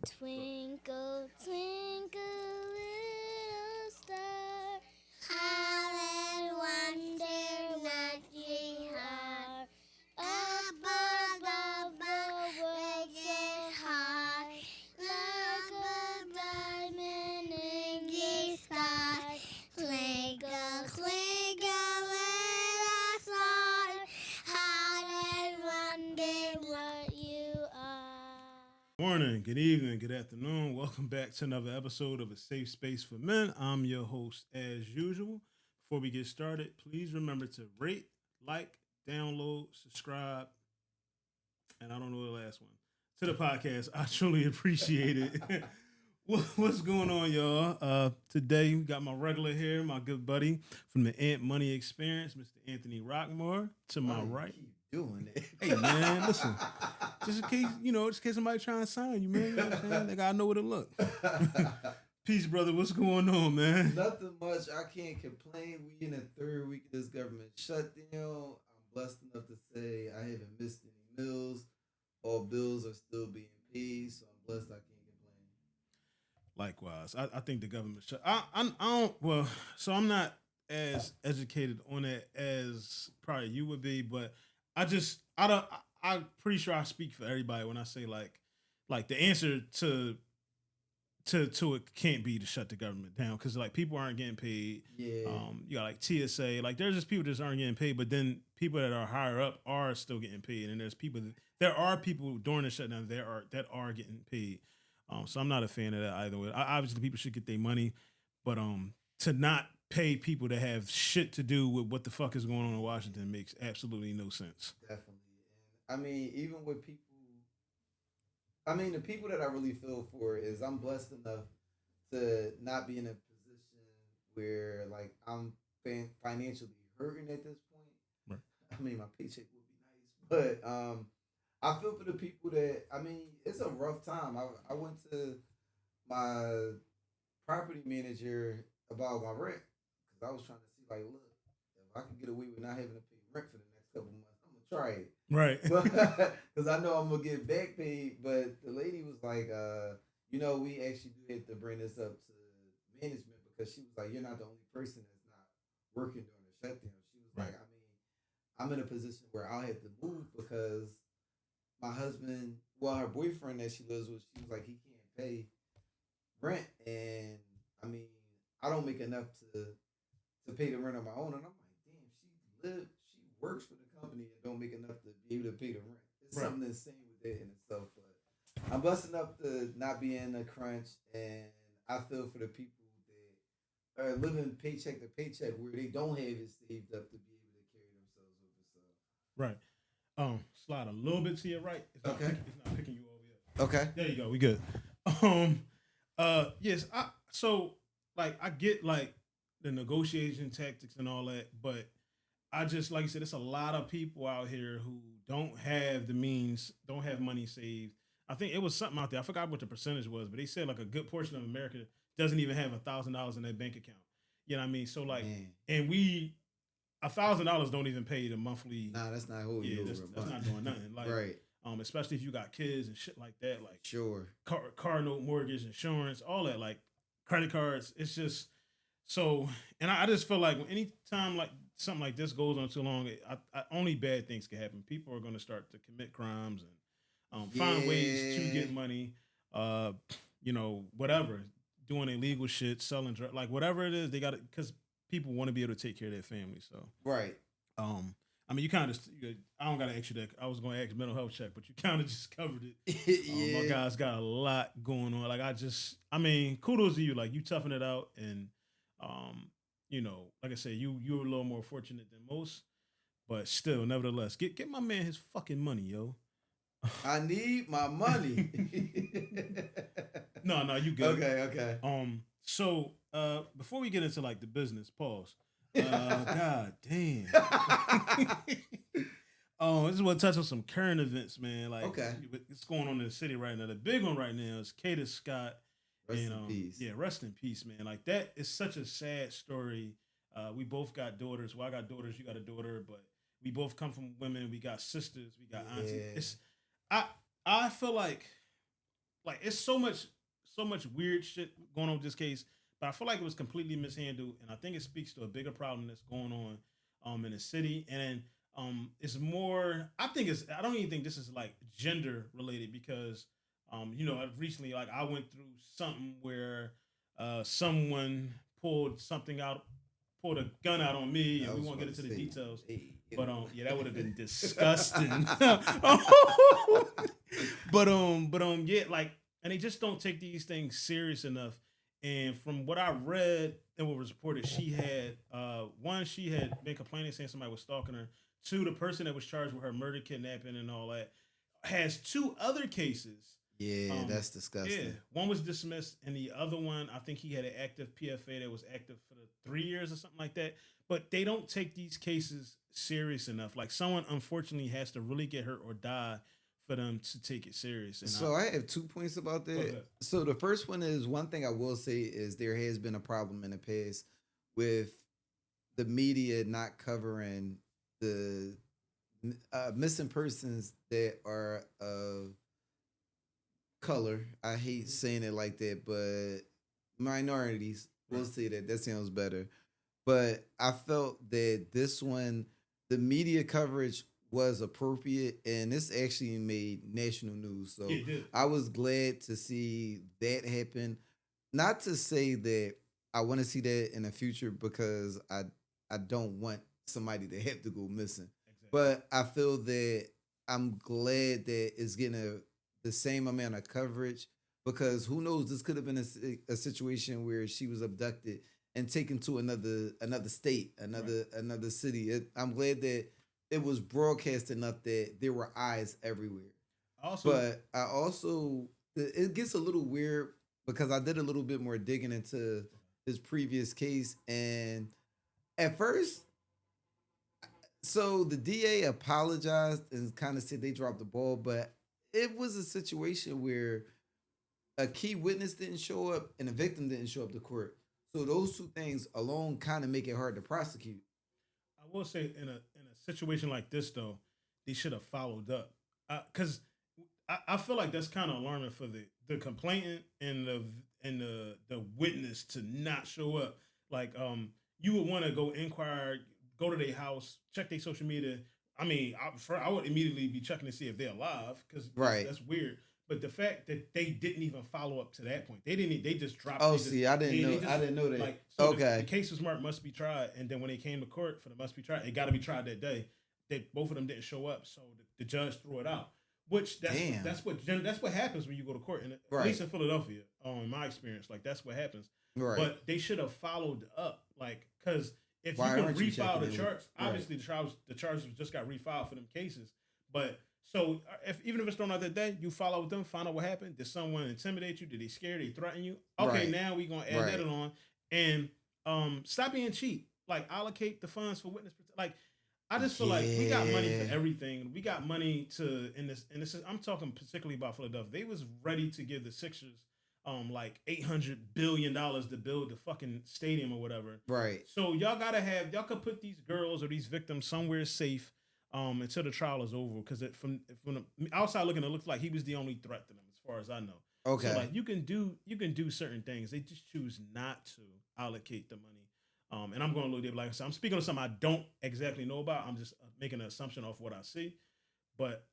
Twinkle, twinkle, little star, how I wonder what you are. Up above the world so high, like a diamond in the sky. Twinkle, twinkle, little star, how I wonder what you are. Morning, good evening, good afternoon. Welcome back to another episode of A Safe Space for Men. I'm your host, as usual. Before we get started, please remember to rate, like, download, subscribe, and I don't know the last one, to the podcast. I truly appreciate it. What's going on, y'all? Today, we got my regular here, my good buddy from the AntMoney experience, Mr. Anthony Rockmore, to my right. Keep doing it. Hey, man, listen. Just in case, just in case somebody trying to sign you, man. You know what I'm saying? They gotta know where to look. Peace, brother. What's going on, man? Nothing much. I can't complain. We in the third week of this government shutdown. I'm blessed enough to say I haven't missed any meals. All bills are still being paid, so I'm blessed I can't complain. Likewise, I think the government shut. I don't. Well, so I'm not as educated on it as probably you would be, but I don't. I'm pretty sure I speak for everybody when I say like the answer to it can't be to shut the government down because like people aren't getting paid. Yeah. You got like TSA, like there's just people that just aren't getting paid, but then people that are higher up are still getting paid, and there are people during the shutdown that are getting paid. So I'm not a fan of that either way. Obviously, people should get their money, but to not pay people that have shit to do with what the fuck is going on in Washington makes absolutely no sense. Definitely. And I mean, even with people, the people that I really feel for is I'm blessed enough to not be in a position where like I'm financially hurting at this point. Right. I mean, my paycheck would be nice, but I feel for the people that it's a rough time. I went to my property manager about my rent because I was trying to see like, look, if I can get away with not having to pay rent for the next couple months, I'm gonna try it. Right. Because I know I'm gonna get back paid. But the lady was like, we actually do have to bring this up to management because she was like, you're not the only person that's not working during the shutdown. She was like, Right. I'm in a position where I'll have to move because my husband, well, her boyfriend that she lives with, she was like, he can't pay rent, and I don't make enough to pay the rent on my own, and I'm like, damn, she works for the company and don't make enough to be able to pay the rent. It's Right. something insane with that in itself, but I'm blessed enough to not be in a crunch, and I feel for the people that are living paycheck to paycheck where they don't have it saved up to be able to carry themselves over. So Right. Slide a little bit to your right. Okay. It's not picking you over yet. okay, There you go. We good. Yes. So like I get like the negotiation tactics and all that, but I just like you said, it's a lot of people out here who don't have the means, don't have money saved. I think it was something out there. I forgot what the percentage was, but they said like a good portion of America doesn't even have $1,000 in their bank account. You know what I mean? So like, man. and we $1,000 don't even pay the monthly. Nah, that's not holding Yeah, you that's, over a that's not month. doing nothing. Like, Right. especially if you got kids and shit like that, like Sure. car note, mortgage, insurance, all that, like credit cards. It's just so, and I just feel like any time like something like this goes on too long, only bad things can happen. People are going to start to commit crimes and find ways to get Yeah. money. Whatever, doing illegal shit, selling drugs, like whatever it is, they got it because people want to be able to take care of their family. So, Right. you kind of, I don't got to ask you that. I was going to ask mental health check, but you kind of just covered it. My Yeah. guy's got a lot going on. Like kudos to you. Like you toughen it out, and like I said, you're a little more fortunate than most, but still, nevertheless, get my man his fucking money, yo. I need my money. No, you good. Okay. So before we get into like the business, pause. God damn. I just want to touch on some current events, man. Like, Okay. what's going on in the city right now? The big one right now is Kata Scott. Rest and, in peace. Yeah, rest in peace, man. Like that is such a sad story. We both got daughters. Well, I got daughters. You got a daughter, but we both come from women. We got sisters. We got aunties. Yeah. I feel like like it's so much weird shit going on with this case. But I feel like it was completely mishandled, and I think it speaks to a bigger problem that's going on in the city. And it's more. I think it's. I don't even think this is like gender related because I've recently like I went through something where someone pulled something out, pulled a gun out on me, and I we was won't get about into to the say, details. hey, But yeah, that would have been disgusting. Yeah, like, and they just don't take these things serious enough. And from what I read and what was reported, she had been complaining saying somebody was stalking her. Two, the person that was charged with her murder, kidnapping, and all that has two other cases. yeah, Um, that's yeah, disgusting. one was dismissed, and the other one, I think he had an active PFA that was active for the 3 years or something like that. But they don't take these cases serious enough. Like someone unfortunately has to really get hurt or die for them to take it serious. And So I have 2 points about go that. ahead. So the first one is one thing I will say is there has been a problem in the past with the media not covering the missing persons that are of color. I hate saying it like that, but minorities. We'll Right. say that. That sounds better. But I felt that this one, the media coverage was appropriate, and this actually made national news. Yeah, So it did. I was glad to see that happen. Not to say that I want to see that in the future because I don't want somebody to have to go missing, Exactly. but I feel that I'm glad that it's getting the same amount of coverage because who knows, this could have been a situation where she was abducted and taken to another state, Right. another city. I'm glad that it was broadcast enough that there were eyes everywhere. Also, But I also it gets a little weird because I did a little bit more digging into his previous case, and at first, so the DA apologized and kind of said they dropped the ball, but it was a situation where a key witness didn't show up and the victim didn't show up to court. So those two things alone kind of make it hard to prosecute. I will say in a situation like this though, they should have followed up because I feel like that's kind of alarming for the complainant and the witness to not show up. Like you would want to go inquire, go to their house, check their social media. I mean, I would immediately be checking to see if they're alive because Right. that's weird. But the fact that they didn't even follow up to that point, they didn't. They just dropped. Oh, They just see, I didn't they know. I just didn't know that. like so the Okay. case was marked must be tried, and then when they came to court for the must be tried, it got to be tried that day. That both of them didn't show up, so the judge threw it out. Which Damn. that's what happens when you go to court, and at Right. least in Philadelphia, in my experience, like that's what happens. Right. But they should have followed up, like because if Why you can aren't you refile checking the in? charge, Right. obviously the charges just got refiled for them cases. But so if even if it's thrown out that day, you follow with them, find out what happened. Did someone intimidate you? Did they scare? Did they threaten you? Okay, Right. now we gonna add that Right. on and stop being cheap. Like allocate the funds for witness like I just feel like we got money for Yeah. everything. We got money to in this. I'm talking particularly about Philadelphia. They was ready to give the Sixers like $800 billion to build the fucking stadium or whatever. Right. So y'all could put these girls or these victims somewhere safe until the trial is over. Because from the outside looking, it looks like he was the only threat to them as far as I know. So Okay. like you can do certain things. They just choose not to allocate the money. And I'm going a little deep. Like I said, I'm speaking on something I don't exactly know about. I'm just making an assumption off what I see. But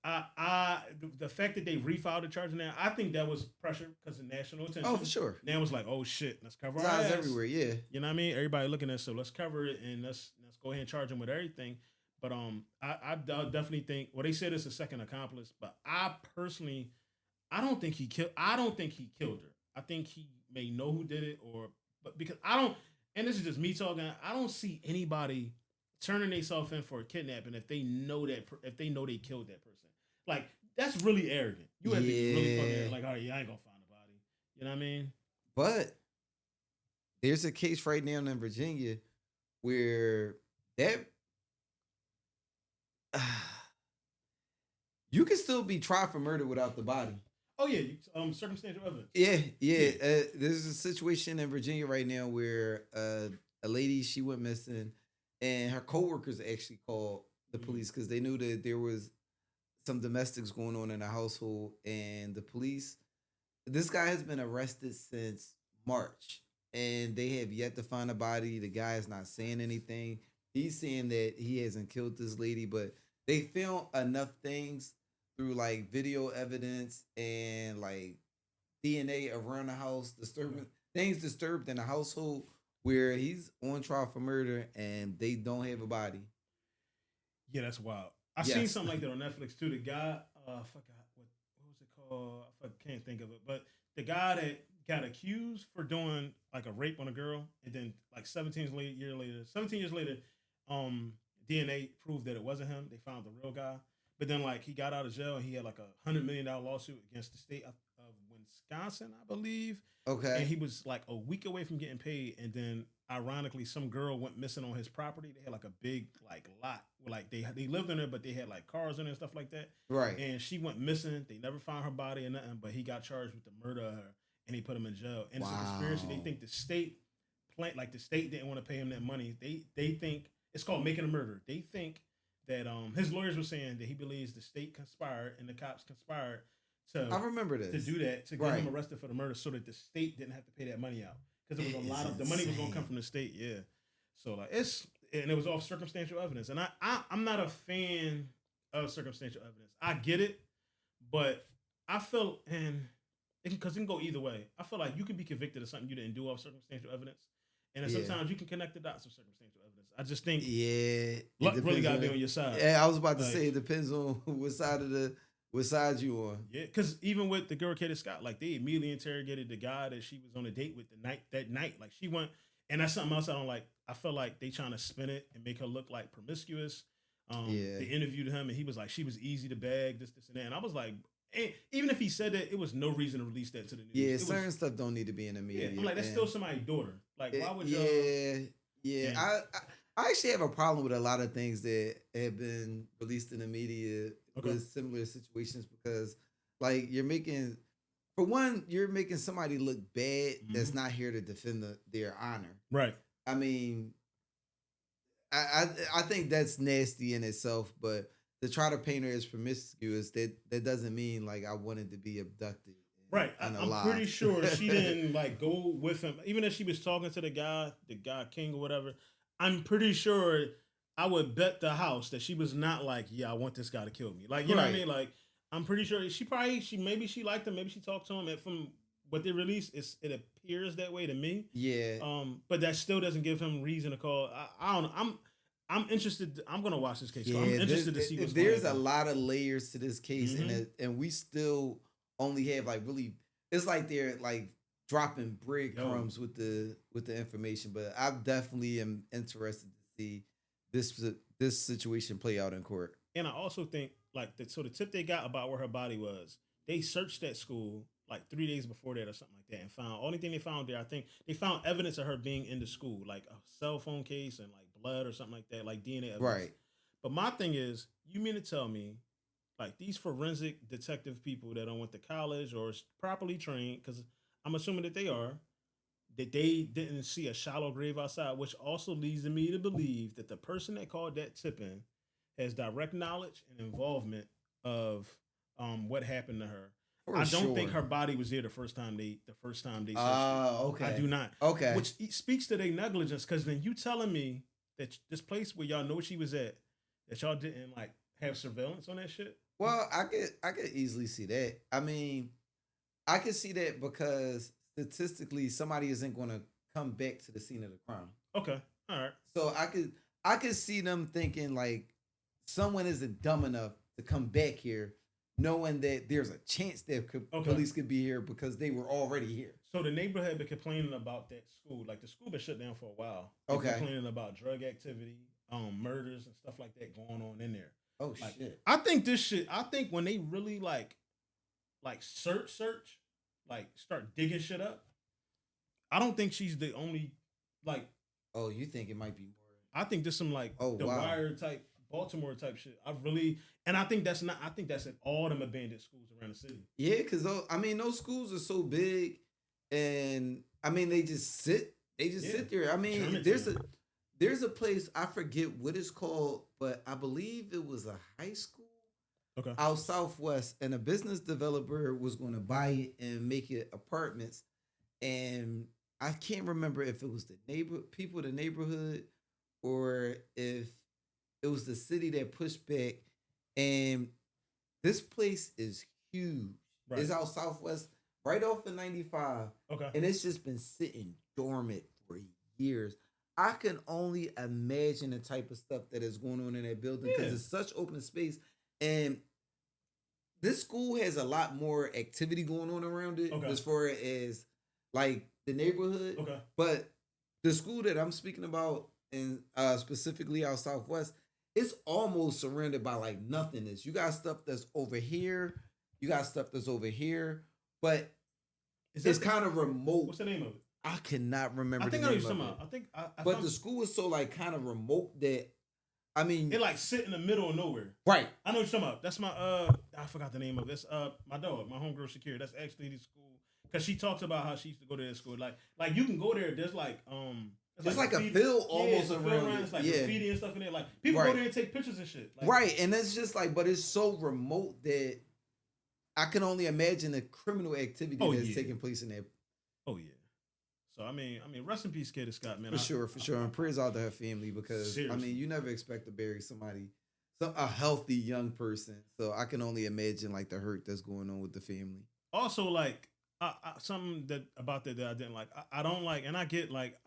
the fact that they refiled the charge now, I think that was pressure because of national attention. Oh, for sure. Now it was like, oh shit, let's cover There's our eyes ass. everywhere. Yeah. You know what I mean? Everybody looking at us, so let's cover it and let's go ahead and charge him with everything. But I definitely think. Well, they said it's a second accomplice, but I personally, I don't think he killed. I don't think he killed her. I think he may know who did it, or but because I don't. And this is just me talking. I don't see anybody turning themselves in for a kidnapping if they know if they know they killed that person. Like that's really arrogant. You have to be really fucking arrogant. Yeah. Like, all right, yeah, I ain't gonna find a body. You know what I mean? But there's a case right now in Virginia where that you can still be tried for murder without the body. Oh yeah, circumstantial evidence. Yeah, yeah. Yeah. There's a situation in Virginia right now where a lady she went missing, and her coworkers actually called the Mhm. police because they knew that there was some domestics going on in the household, and the police this guy has been arrested since March, and they have yet to find a body. The guy is not saying anything. He's saying that he hasn't killed this lady, but they found enough things through like video evidence and like DNA around the house, disturbing things disturbed in the household where he's on trial for murder and they don't have a body. Yeah, that's wild. I Yes. seen something like that on Netflix too. The guy, I forgot what was it called. Can't think of it. But the guy that got accused for doing like a rape on a girl, and then like 17 years later, DNA proved that it wasn't him. They found the real guy. But then like he got out of jail. He had like $100 million lawsuit against the state of Wisconsin, I believe. Okay. And he was like a week away from getting paid. And then ironically, some girl went missing on his property. They had like a big like lot. Like they lived in there, but they had like cars in there and stuff like that. Right. And she went missing. They never found her body or nothing, but he got charged with the murder of her and he put him in jail. And it's a conspiracy. They think the state the state didn't want to pay him that money. They think it's called making a murder. They think that his lawyers were saying that he believes the state conspired and the cops conspired I remember this. to do that, to get him arrested for the murder so that the state didn't have to pay that money out. Because there was a lot of the money was gonna come from the state, yeah. So like it was all circumstantial evidence. And I'm not a fan of circumstantial evidence. I get it, but I feel because it can go either way. I feel like you can be convicted of something you didn't do off circumstantial evidence. And then sometimes you can connect the dots of circumstantial evidence. I just think luck really gotta be on your side. Yeah, I was about to say it depends on what side you on. Yeah, because even with the girl Katie Scott, like they immediately interrogated the guy that she was on a date with that night. Like she went, and that's something else I don't like. I feel like they trying to spin it and make her look like promiscuous. They interviewed him and he was like, she was easy to bag, this and that. And I was like, even if he said that, it was no reason to release that to the news. Yeah, certain stuff don't need to be in the media. Yeah, I'm like, that's still somebody's daughter. Like, why would you? Yeah. I actually have a problem with a lot of things that have been released in the media with similar situations because, like, you're making somebody look bad that's not here to defend their honor. Right. I mean, I think that's nasty in itself, but to try to paint her as promiscuous, that doesn't mean like I wanted to be abducted. Right. I'm pretty sure she didn't like go with him. Even if she was talking to the guy King or whatever, I'm pretty sure I would bet the house that she was not like, yeah, I want this guy to kill me. Like, you know what I mean? Like, I'm pretty sure maybe she liked him, maybe she talked to him. And from what they released, it appears that way to me. Yeah. But that still doesn't give him reason to call. I don't know. I'm interested. I'm gonna watch this case. So I'm interested to see what's going on. There's a lot of layers to this case, and we still only have like really. It's like they're like dropping breadcrumbs with the information, but I definitely am interested to see this situation play out in court. And I also think like the tip they got about where her body was, they searched that school like 3 days before that or something like that, and found only thing they found there. I think they found evidence of her being in the school, like a cell phone case and like blood or something like that, like DNA evidence. Right. But my thing is, you mean to tell me, like these forensic detective people that went to college or is properly trained, because I'm assuming that they are, that they didn't see a shallow grave outside, which also leads me to believe that the person that called that tip in has direct knowledge and involvement of what happened to her. I don't think her body was there the first time they searched it. Okay. I do not. Okay. Which speaks to their negligence, because then you telling me that this place where y'all know she was at, that y'all didn't like have surveillance on that shit? Well, I could easily see that. I mean, I could see that because statistically somebody isn't going to come back to the scene of the crime. Okay. All right. So I could see them thinking like someone isn't dumb enough to come back here knowing that there's a chance that police could be here because they were already here. So the neighborhood had been complaining about that school. Like the school been shut down for a while. They're complaining about drug activity, murders and stuff like that going on in there. Oh, like, shit. I think when they really like search, like start digging shit up, I don't think she's the only like. Oh, you think it might be more? I think there's some like Wire type, Baltimore type shit. I think that's at all them abandoned schools around the city. Yeah, because those schools are so big, and I mean they just sit there. I mean, there's a place, I forget what it's called, but I believe it was a high school. Okay. out southwest, and a business developer was going to buy it and make it apartments. And I can't remember if it was the people, the neighborhood, or if it was the city that pushed back. And this place is huge. Right. It's out southwest, right off the 95. Okay. And it's just been sitting dormant for years. I can only imagine the type of stuff that is going on in that building because it's such open space. And this school has a lot more activity going on around it as far as like the neighborhood. Okay. But the school that I'm speaking about, and specifically out southwest, it's almost surrounded by like nothingness. You got stuff that's over here, you got stuff that's over here, but it's kind of remote. What's the name of it? I cannot remember. I think the I name know of you're it. talking about. I But the school is so like kind of remote that, I mean, it like sit in the middle of nowhere. right. I know what you're talking about. That's my I forgot the name of it. It's my dog, my homegirl Shakira. That's actually the school because she talks about how she used to go to that school. Like you can go there. There's like It's like a field almost around it. It's like graffiti and stuff in there. Like people go there and take pictures and shit. Like, right, and it's just like, but it's so remote that I can only imagine the criminal activity that's taking place in there. Oh yeah. So I mean, rest in peace, Katie Scott, man. For sure, and prayers out to her family because seriously. I mean, you never expect to bury a healthy young person. So I can only imagine like the hurt that's going on with the family. Also, like something that about that I didn't like. I don't like, and I get like,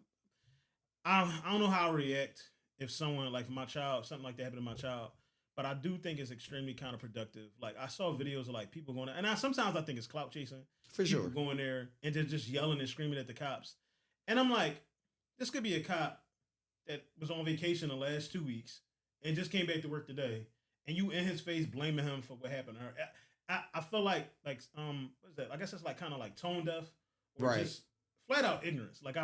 I don't know how I react if someone like my child, something like that happened to my child. But I do think it's extremely counterproductive. Like I saw videos of like people going, and sometimes I think it's clout chasing. For people sure, going there and just yelling and screaming at the cops. And I'm like, this could be a cop that was on vacation the last 2 weeks and just came back to work today, and you in his face blaming him for what happened to her. I feel like what is that? I guess it's like kind of like tone deaf or just flat out ignorance. Like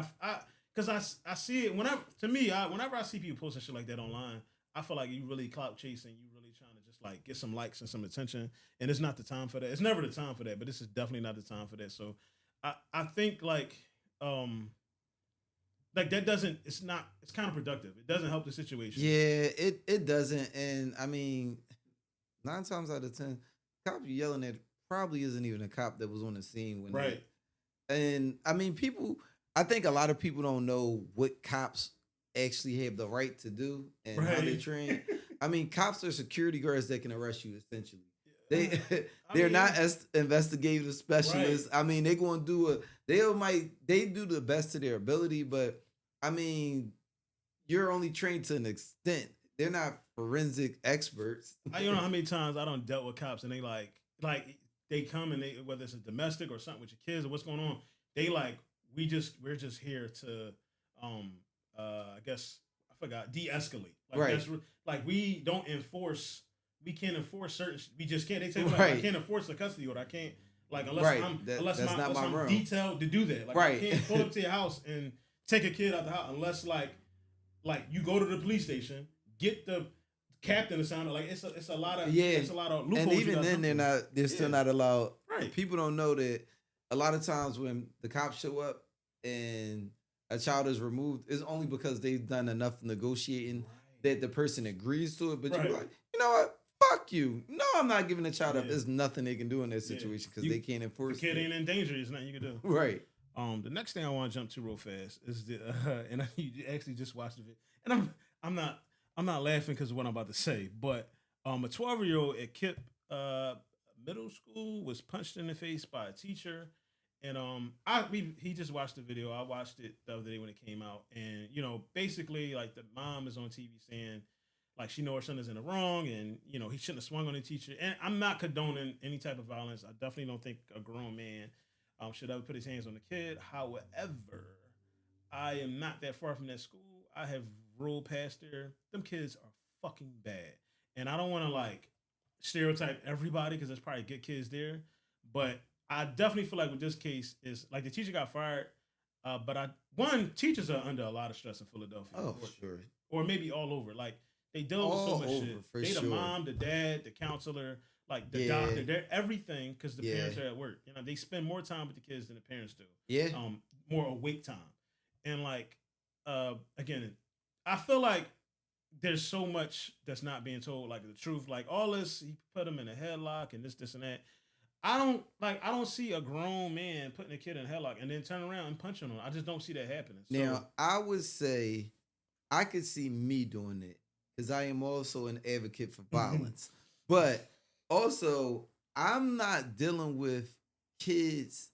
because I see it whenever I see people posting shit like that online. I feel like you really clout chasing, you really trying to just like get some likes and some attention, and it's not the time for that. It's never the time for that, but this is definitely not the time for that. So I think like that doesn't, it's counterproductive. It doesn't help the situation. Yeah, it doesn't. And I mean, 9 times out of 10, the cop you yelling at probably isn't even a cop that was on the scene when right. And I mean, I think a lot of people don't know what cops actually have the right to do and how they train. I mean, cops are security guards that can arrest you essentially. They're not investigative specialists. Right. I mean, they're going to they do the best to their ability, but I mean, you're only trained to an extent. They're not forensic experts. I don't know how many times I don't dealt with cops and they like they come and they, whether it's a domestic or something with your kids or what's going on, they like we're just here to I guess I forgot de-escalate. Like right. That's like we can't enforce certain. We just can't. They say like, I can't enforce the custody order. I can't unless I'm detailed to do that. Like I can't pull up to your house and take a kid out the house unless like you go to the police station, get the captain to sign it. Like it's a lot of loopholes. And even then they're still not allowed. Right. People don't know that a lot of times when the cops show up and a child is removed, it's only because they've done enough negotiating that the person agrees to it. But you're like, you know what? Fuck you. No, I'm not giving the child up. There's nothing they can do in that situation because they can't enforce it. The kid ain't in danger. There's nothing you can do. Right. The next thing I want to jump to real fast is and you actually just watched the video, and I'm not laughing because of what I'm about to say, but a 12-year-old at Kip middle school was punched in the face by a teacher. And he just watched the video. I watched it the other day when it came out, and basically like the mom is on TV saying like she knows her son is in the wrong, and he shouldn't have swung on the teacher. And I'm not condoning any type of violence. I definitely don't think a grown man should ever put his hands on the kid. However, I am not that far from that school. I have rolled past there. Them kids are fucking bad, and I don't want to like stereotype everybody because there's probably good kids there, but I definitely feel like with this case is like the teacher got fired, but teachers are under a lot of stress in Philadelphia. Oh, sure. Or maybe all over. Like they deal with so much shit. They the mom, the dad, the counselor, like the doctor. They're everything because the parents are at work. They spend more time with the kids than the parents do. Yeah. More awake time, and like again, I feel like there's so much that's not being told, like the truth, like all this. He put him in a headlock and this and that. I don't see a grown man putting a kid in a headlock and then turn around and punching him. I just don't see that happening. So, Now, I would say I could see me doing it because I am also an advocate for violence. But also, I'm not dealing with kids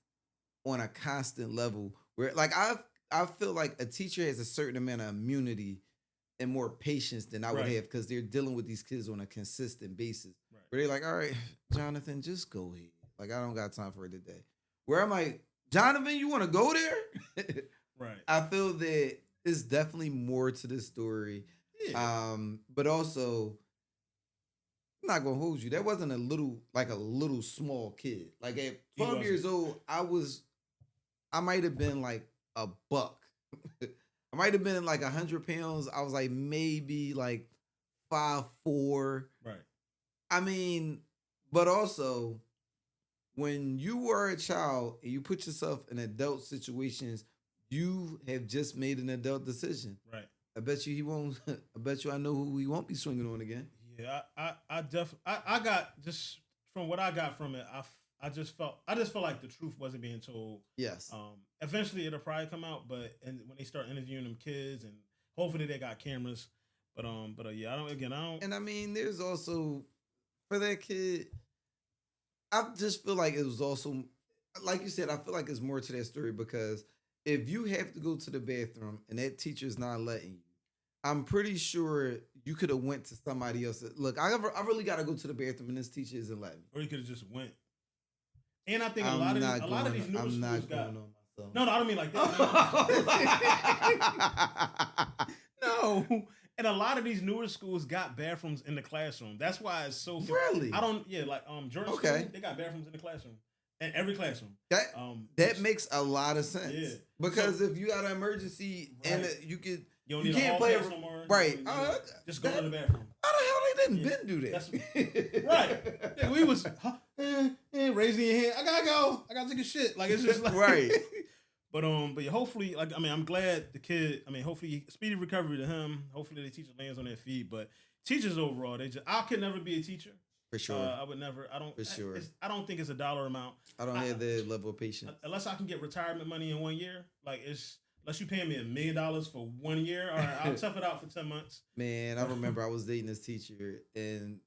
on a constant level where, like, I feel like a teacher has a certain amount of immunity and more patience than I would Right. have because they're dealing with these kids on a consistent basis. Right. Where they're like, all right, Jonathan, just go ahead. Like, I don't got time for it today. Where I'm like, Jonathan, you want to go there? right. I feel that it's definitely more to this story. Yeah. But also, I'm not gonna hold you. That wasn't a little small kid. Like at 12 years old, I might have been like a buck. I might have been like 100 pounds. I was like maybe like 5'4". Right. I mean, but also when you are a child and you put yourself in adult situations, you have just made an adult decision. Right. I bet you he won't. I bet you I know who he won't be swinging on again. Yeah, I definitely, I got just from what I got from it, I just felt like the truth wasn't being told. Yes. Eventually it'll probably come out, but and when they start interviewing them kids, and hopefully they got cameras, but yeah, I don't. And I mean, there's also for that kid. I just feel like it was also, like you said, I feel like it's more to that story because if you have to go to the bathroom and that teacher's not letting you, I'm pretty sure you could have went to somebody else. Look, I really got to go to the bathroom and this teacher isn't letting me. Or you could have just went. And I think a lot of these newer schools got. No, I don't mean like that. No. And a lot of these newer schools got bathrooms in the classroom. That's why it's so really. Jordan School, they got bathrooms in the classroom. In every classroom. That makes a lot of sense. Yeah. Because if you got an emergency and you can't play no more. Right. Just go to the bathroom. How the hell they didn't Ben do that? Right. Yeah, we was raising your hand. I gotta go. I gotta take a shit. Like it's just like right. But yeah, hopefully, like I'm glad the kid. Hopefully, speedy recovery to him. Hopefully, the teacher lands on their feet. But teachers overall, I could never be a teacher. For sure. I would never. I don't. For sure. I don't think it's a dollar amount. I don't have the level of patience. Unless I can get retirement money in 1 year, unless you paying me $1 million for 1 year, all right, I'll tough it out for 10 months. Man, I remember I was dating this teacher, and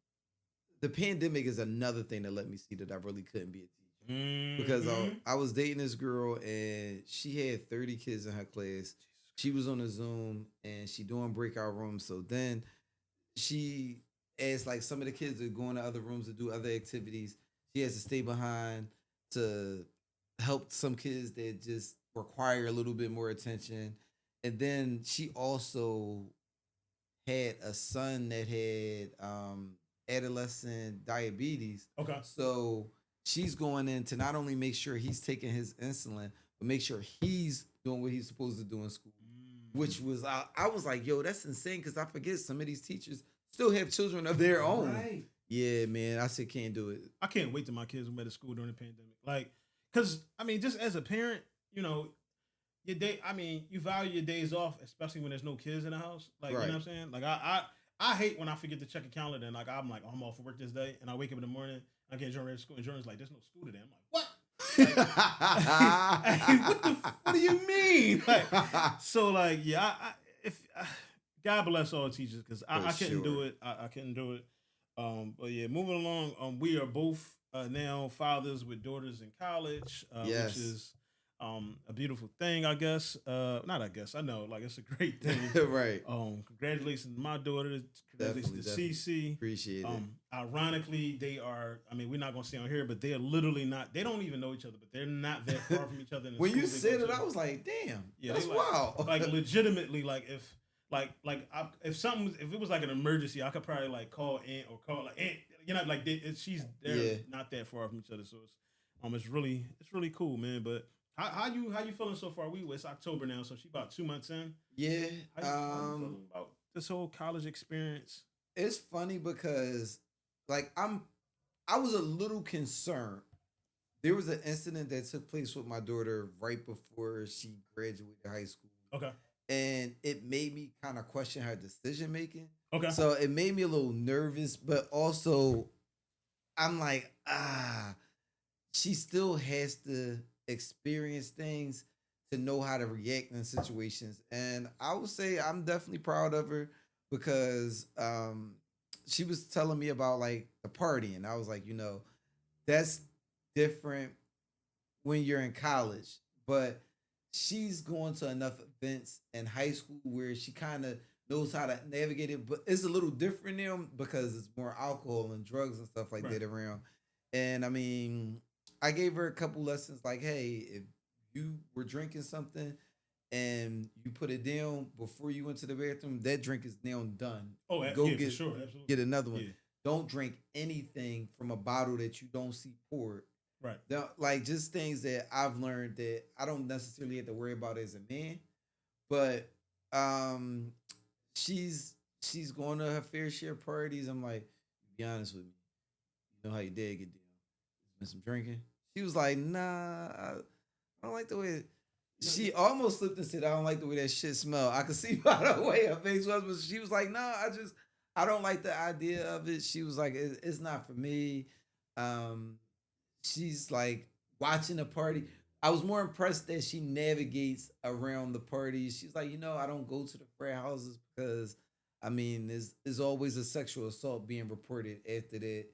the pandemic is another thing that let me see that I really couldn't be a teacher. Mm-hmm. Because I was dating this girl, and she had 30 kids in her class. She was on a Zoom, and she doing breakout rooms. So then she, as like some of the kids are going to other rooms to do other activities, she has to stay behind to help some kids that just require a little bit more attention. And then she also had a son that had adolescent diabetes. Okay. So she's going in to not only make sure he's taking his insulin, but make sure he's doing what he's supposed to do in school. Which was, I was like, yo, that's insane, because I forget some of these teachers still have children of their own. Right. Yeah, man, I said can't do it. I can't wait till my kids went to school during the pandemic. Like, because, just as a parent, your day, you value your days off, especially when there's no kids in the house. Like, right. You know what I'm saying? Like, I hate when I forget to check a calendar and like I'm off for work this day, and I wake up in the morning, I get Jordan ready to school, and Jordan's like, there's no school today. I'm like, what? Like, what do you mean? Like, so like, yeah, God bless all teachers, because I couldn't do it. I couldn't do it. But yeah, moving along. We are both now fathers with daughters in college, yes. Which is a beautiful thing, I guess. Not I guess. I know, like it's a great thing. Right. Congratulations to my daughter. Congratulations to CC. Appreciate it. Ironically, they are. We're not gonna say on here, but they are literally not. They don't even know each other, but they're not that far from each other. When you said it, I was like, "Damn, yeah, that's wild." Like legitimately, like if it was like an emergency, I could probably like call Aunt or call like Aunt. Like she's they're not that far from each other, so it's really cool, man. But how you feeling so far? It's October now, so she's about 2 months in. Yeah. How you feeling about this whole college experience? It's funny because like I was a little concerned. There was an incident that took place with my daughter right before she graduated high school. Okay. And it made me kind of question her decision making. Okay. So it made me a little nervous, but also I'm like, she still has to experience things to know how to react in situations. And I would say I'm definitely proud of her because she was telling me about like the party, and I was like, that's different when you're in college, but she's going to enough events in high school where she kind of knows how to navigate it. But it's a little different now because it's more alcohol and drugs and stuff like Right. that around. And I mean, I gave her a couple lessons like, hey, if you were drinking something and you put it down before you went to the bathroom, that drink is now done. Oh, Go yeah, for get sure. Absolutely. get another one. Yeah. Don't drink anything from a bottle that you don't see poured. Right. Like just things that I've learned that I don't necessarily have to worry about as a man, but um, she's going to her fair share of parties. I'm like, be honest with me, you know how your dad get down? Been some drinking. She was like, nah, I don't like the way. She almost slipped and said, I don't like the way that shit smell. I could see by the way her face was, but she was like, nah, I don't like the idea of it. She was like, it's not for me. Um, she's like watching the party. I was more impressed that she navigates around the parties. She's like, I don't go to the frat houses because I mean, there's always a sexual assault being reported after that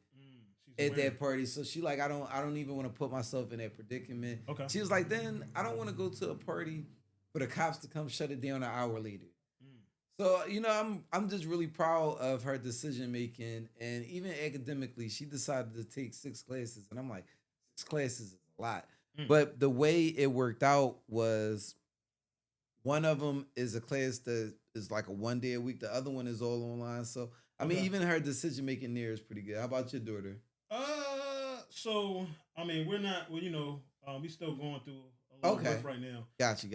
She's at aware. that party. So she like, I don't even want to put myself in that predicament. Okay. She was like, then I don't want to go to a party for the cops to come shut it down an hour later. Mm. So I'm just really proud of her decision making, and even academically, she decided to take 6 classes, and I'm like, 6 classes is a lot. Mm. But the way it worked out was one of them is a class that is like a 1 day a week. The other one is all online. So I mean, Okay. even her decision making there is pretty good. How about your daughter? So I mean, we're not. Well, we still going through a little Okay, rough right now. got you.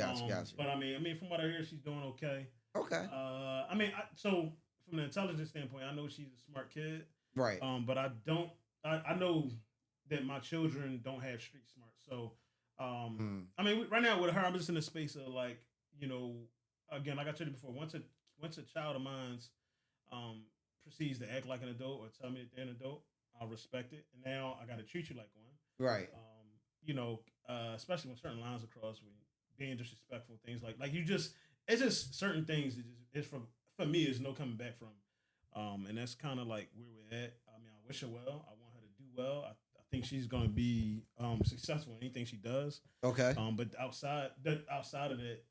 But I mean, from what I hear, she's doing okay. Okay, I mean, so from the intelligence standpoint, I know she's a smart kid. right. But I don't. I know that my children don't have street smart. So, I mean, right now with her, I'm just in a space of like, again, like I told you before, once a child of mine's proceeds to act like an adult or tell me that they're an adult, I'll respect it. And now I got to treat you like one. Right. Especially when certain lines are crossed, when being disrespectful, things like you just, it's just certain things that just, it's for me, is no coming back from. And that's kind of like where we're at. I mean, I wish her well. I want her to do well. I think she's going to be successful in anything she does. Okay. But outside of that,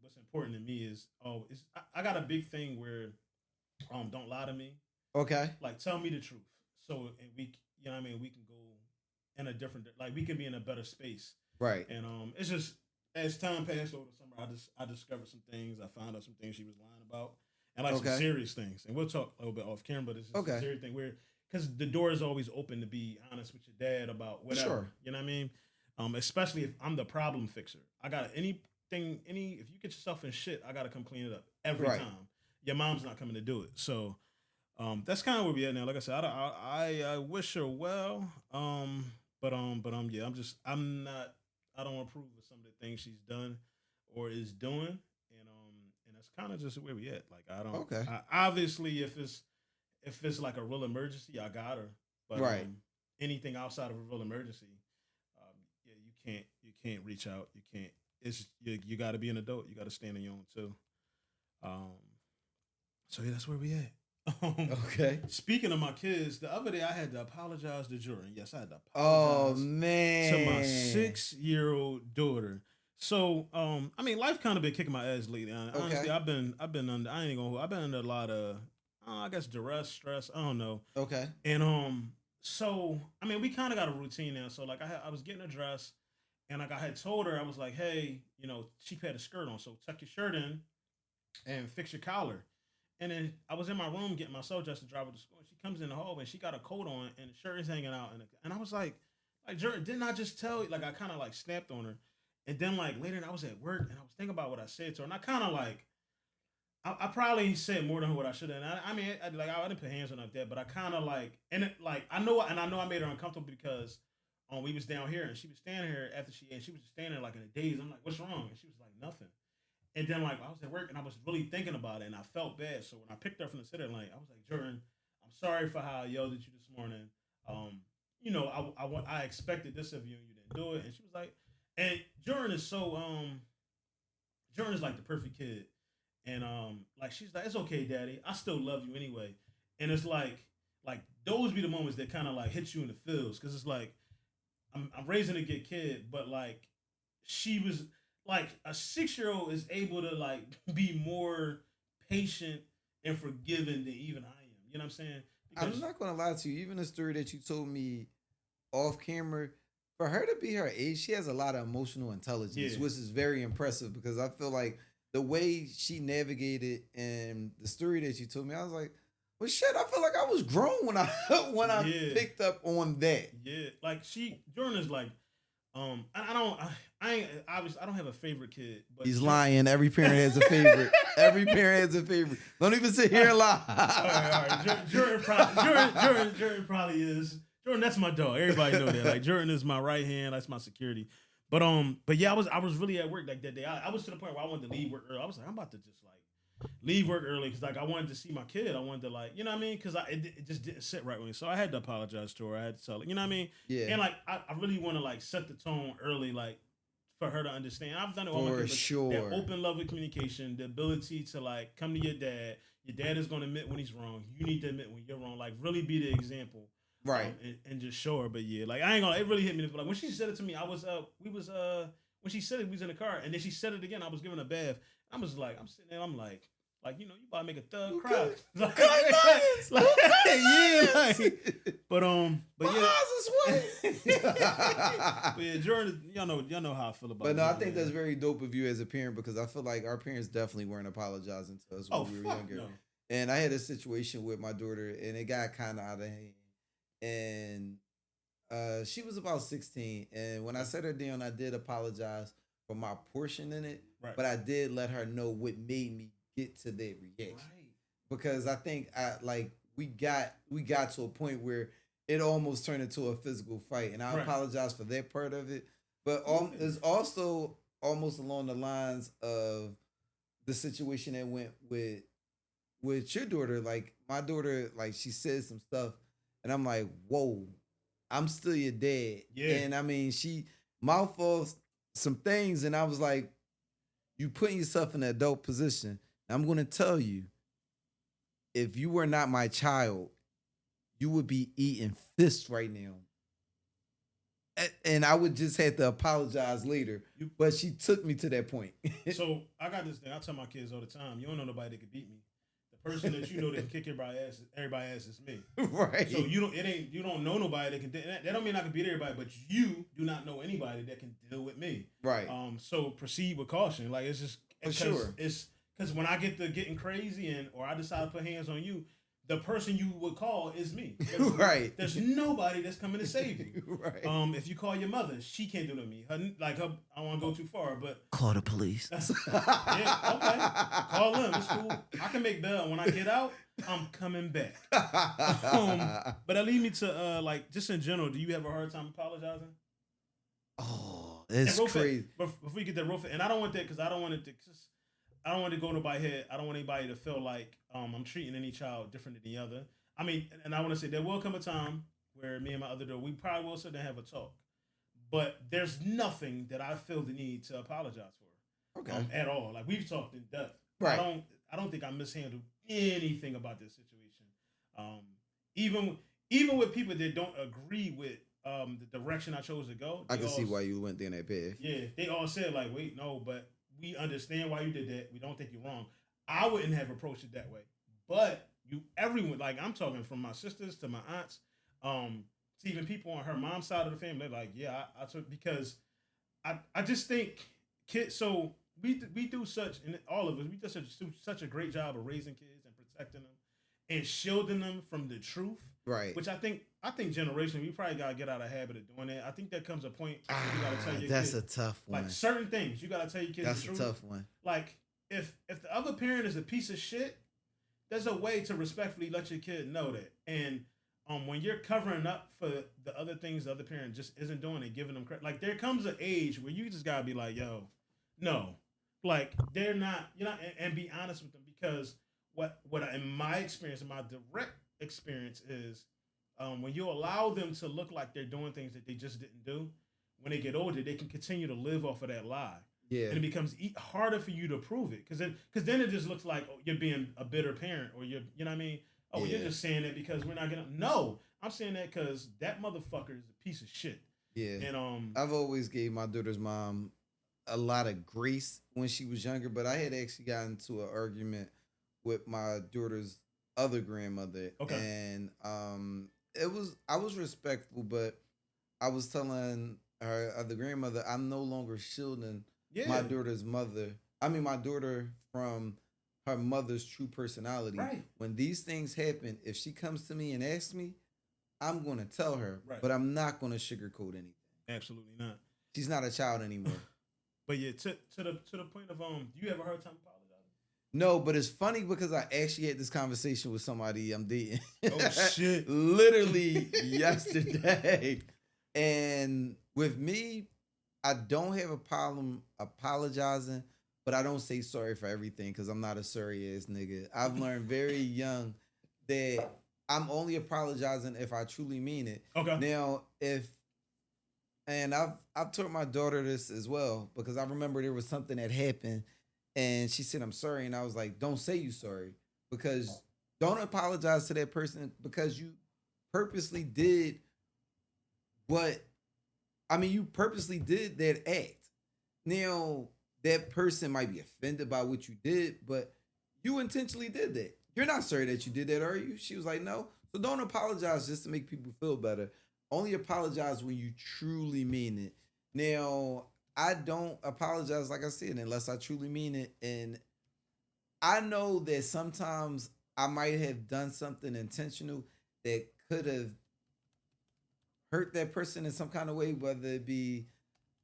what's important to me is I got a big thing where don't lie to me. Okay. Like tell me the truth. So and we we can go in a different, like we can be in a better space. Right. And it's just as time passed over the summer, I discovered some things. I found out some things she was lying about, and like some serious things. And we'll talk a little bit off camera, but it's just a serious thing where because the door is always open to be honest with your dad about whatever. Sure. You know what I mean? Especially if I'm the problem fixer. I got if you get yourself in shit, I gotta come clean it up every time. Your mom's not coming to do it. So that's kind of where we at now. Like I said, I wish her well. Yeah, I don't approve of some of the things she's done or is doing, and that's kind of just where we at. Like I don't. Okay. Obviously, if it's like a real emergency, I got her. But anything outside of a real emergency, yeah, you can't reach out. You can't. It's you got to be an adult. You got to stand on your own too. So yeah, that's where we at. Okay. Speaking of my kids, the other day I had to apologize to Jordan. Yes, I had to Oh apologize man. to my 6-year-old daughter. So, I mean, life kind of been kicking my ass lately. Honestly, I've been under. I ain't gonna. I've been under a lot of, I guess, duress, stress. I don't know. Okay. And so I mean, we kind of got a routine now. So like, I was getting her dressed, and like I had told her, I was like, hey, she had a skirt on, so tuck your shirt in, and fix your collar. And then I was in my room getting myself dressed to drive her to school. And she comes in the hallway and she got a coat on and the shirt is hanging out. And I was like, Jordan, didn't I just tell you? Like, I kind of like snapped on her. And then like later I was at work and I was thinking about what I said to her. And I kind of like, I probably said more than what I should have. And I mean, I didn't put hands on her like that, but I kind of like, and it, like, I know I made her uncomfortable because we was down here and she was standing here after she was just standing there like in a daze. I'm like, what's wrong? And she was like, nothing. And then like I was at work and I was really thinking about it and I felt bad. So when I picked her up from the sitter, like I was like, Jordan, I'm sorry for how I yelled at you this morning. Um, I expected this of you and you didn't do it. And she was like, and Jordan is so Jordan is like the perfect kid. And like she's like, it's okay, daddy. I still love you anyway. And it's like those be the moments that kind of like hit you in the feels because it's like I'm raising a good kid, but like she was like a 6 year old is able to like be more patient and forgiving than even I am. You know what I'm saying? I'm Because not gonna lie to you. Even the story that you told me off camera, for her to be her age, she has a lot of emotional intelligence, yeah, which is very impressive because I feel like the way she navigated and the story that you told me, I was like, well, shit, I feel like I was grown when I when I yeah, picked up on that. yeah. Like Jordan is like I don't I ain't obviously I don't have a favorite kid, but He's lying. Every parent has a favorite. Every parent has a favorite. Don't even sit here and lie. All right. Jordan probably is. Jordan, that's my dog. Everybody know that. Like Jordan is my right hand. That's my security. But yeah, I was really at work like that day. I was to the point where I wanted to leave work early. I was like, I'm about to just like leave work early because like I wanted to see my kid. I wanted to like, you know what I mean? Because it just didn't sit right with me. So I had to apologize to her. I had to tell her, you know what I mean? Yeah, And like I really want to like set the tone early, like for her to understand. I've done it all my for kids. But sure. that open, lovely communication, the ability to like come to your dad. Your dad is going to admit when he's wrong. You need to admit when you're wrong. Like really be the example, Right. and just show her. But yeah, like I ain't gonna. It really hit me. Like when she said it to me, I was when she said it, we was in the car, and then she said it again. I was giving a bath. I was like, I'm sitting there. I'm like, you about to make a thug cry. Like, yeah, but My yeah, eyes are sweating. but yeah, Jordan, y'all know how I feel about. But no, I Jordan, think man. that's very dope of you as a parent because I feel like our parents definitely weren't apologizing to us when Oh we were fuck younger. no. And I had a situation with my daughter, and it got kind of out of hand. And she was about 16, and when I set her down, I did apologize for my portion in it, Right. but I did let her know what made me get to that reaction Right. because I think we got to a point where it almost turned into a physical fight, and I Right. apologize for that part of it. But Yeah. it's also almost along the lines of the situation that went with your daughter. Like my daughter, like she said some stuff, and I'm like, whoa, I'm still your dad. Yeah. And I mean, she mouth off some things, and I was like, you putting yourself in an adult position. I'm gonna tell you, if you were not my child, you would be eating fists right now. And I would just have to apologize later. But she took me to that point. So I got this thing. I tell my kids all the time. You don't know nobody that can beat me. The person that you know that can kick everybody ass is me. Right. So you don't know nobody that can. That don't mean I can beat everybody, but you do not know anybody that can deal with me. Right. So proceed with caution. Like it's just For sure. It's because when I get to getting crazy or I decide to put hands on you, the person you would call is me. Right. There's nobody that's coming to save you. Right. If you call your mother, she can't do it to me. I don't want to go too far, but Call the police. yeah, okay. Call them. It's cool. I can make bail. When I get out, I'm coming back. But that leads me to like just in general. Do you have a hard time apologizing? Oh, it's And crazy. Before you get that real fast, and I don't want that because I don't want it to. I don't want to go nobody's head. I don't want anybody to feel like I'm treating any child different than the other. I mean, and I want to say there will come a time where me and my other daughter, we probably will sit there and have a talk. But there's nothing that I feel the need to apologize for. Okay. At all. Like we've talked in depth. Right. I don't think I mishandled anything about this situation. Even with people that don't agree with the direction I chose to go. I can see why you went down that path. Yeah, they all said like, wait, no, but we understand why you did that. We don't think you're wrong. I wouldn't have approached it that way. But everyone, like I'm talking from my sisters to my aunts, to even people on her mom's side of the family, they're like, yeah, I took because I just think kids. So we do such, and all of us, we do such a great job of raising kids and protecting them and shielding them from the truth. Right. Which I think generationally, we probably gotta get out of the habit of doing that. I think there comes a point where you gotta tell your that's kid, a tough one. like certain things, you gotta tell your kids That's the truth. a tough one. Like if the other parent is a piece of shit, there's a way to respectfully let your kid know that. And when you're covering up for the other things the other parent just isn't doing and giving them credit, like there comes an age where you just gotta be like, yo, no, Like they're not, and be honest with them because in my experience, in my direct experience is when you allow them to look like they're doing things that they just didn't do, when they get older, they can continue to live off of that lie. Yeah. And it becomes harder for you to prove it because then it just looks like you're being a bitter parent or you know what I mean. Oh, well, you're just saying that because we're not gonna. No, I'm saying that because that motherfucker is a piece of shit. Yeah. And I've always gave my daughter's mom a lot of grace when she was younger, but I had actually gotten into an argument with my daughter's other grandmother, Okay. and I was respectful, but I was telling her other grandmother I'm no longer shielding my daughter's mother. I mean, my daughter from her mother's true personality. Right. When these things happen, if she comes to me and asks me, I'm going to tell her, Right. but I'm not going to sugarcoat anything. Absolutely not. She's not a child anymore. But yeah, to the point of do you ever heard time apologizing? No, but it's funny because I actually had this conversation with somebody I'm dating. Oh shit! Literally yesterday, and with me, I don't have a problem apologizing, but I don't say sorry for everything because I'm not a sorry ass nigga. I've learned very young that I'm only apologizing if I truly mean it. Okay. Now, I've taught my daughter this as well because I remember there was something that happened and she said I'm sorry and I was like, don't say you sorry because don't apologize to that person because you purposely did you purposely did that act. Now that person might be offended by what you did, but you intentionally did that. You're not sorry that you did that, are you? She was like, no. So don't apologize just to make people feel better. Only apologize when you truly mean it. Now, I don't apologize, like I said, unless I truly mean it. And I know that sometimes I might have done something intentional that could have hurt that person in some kind of way, whether it be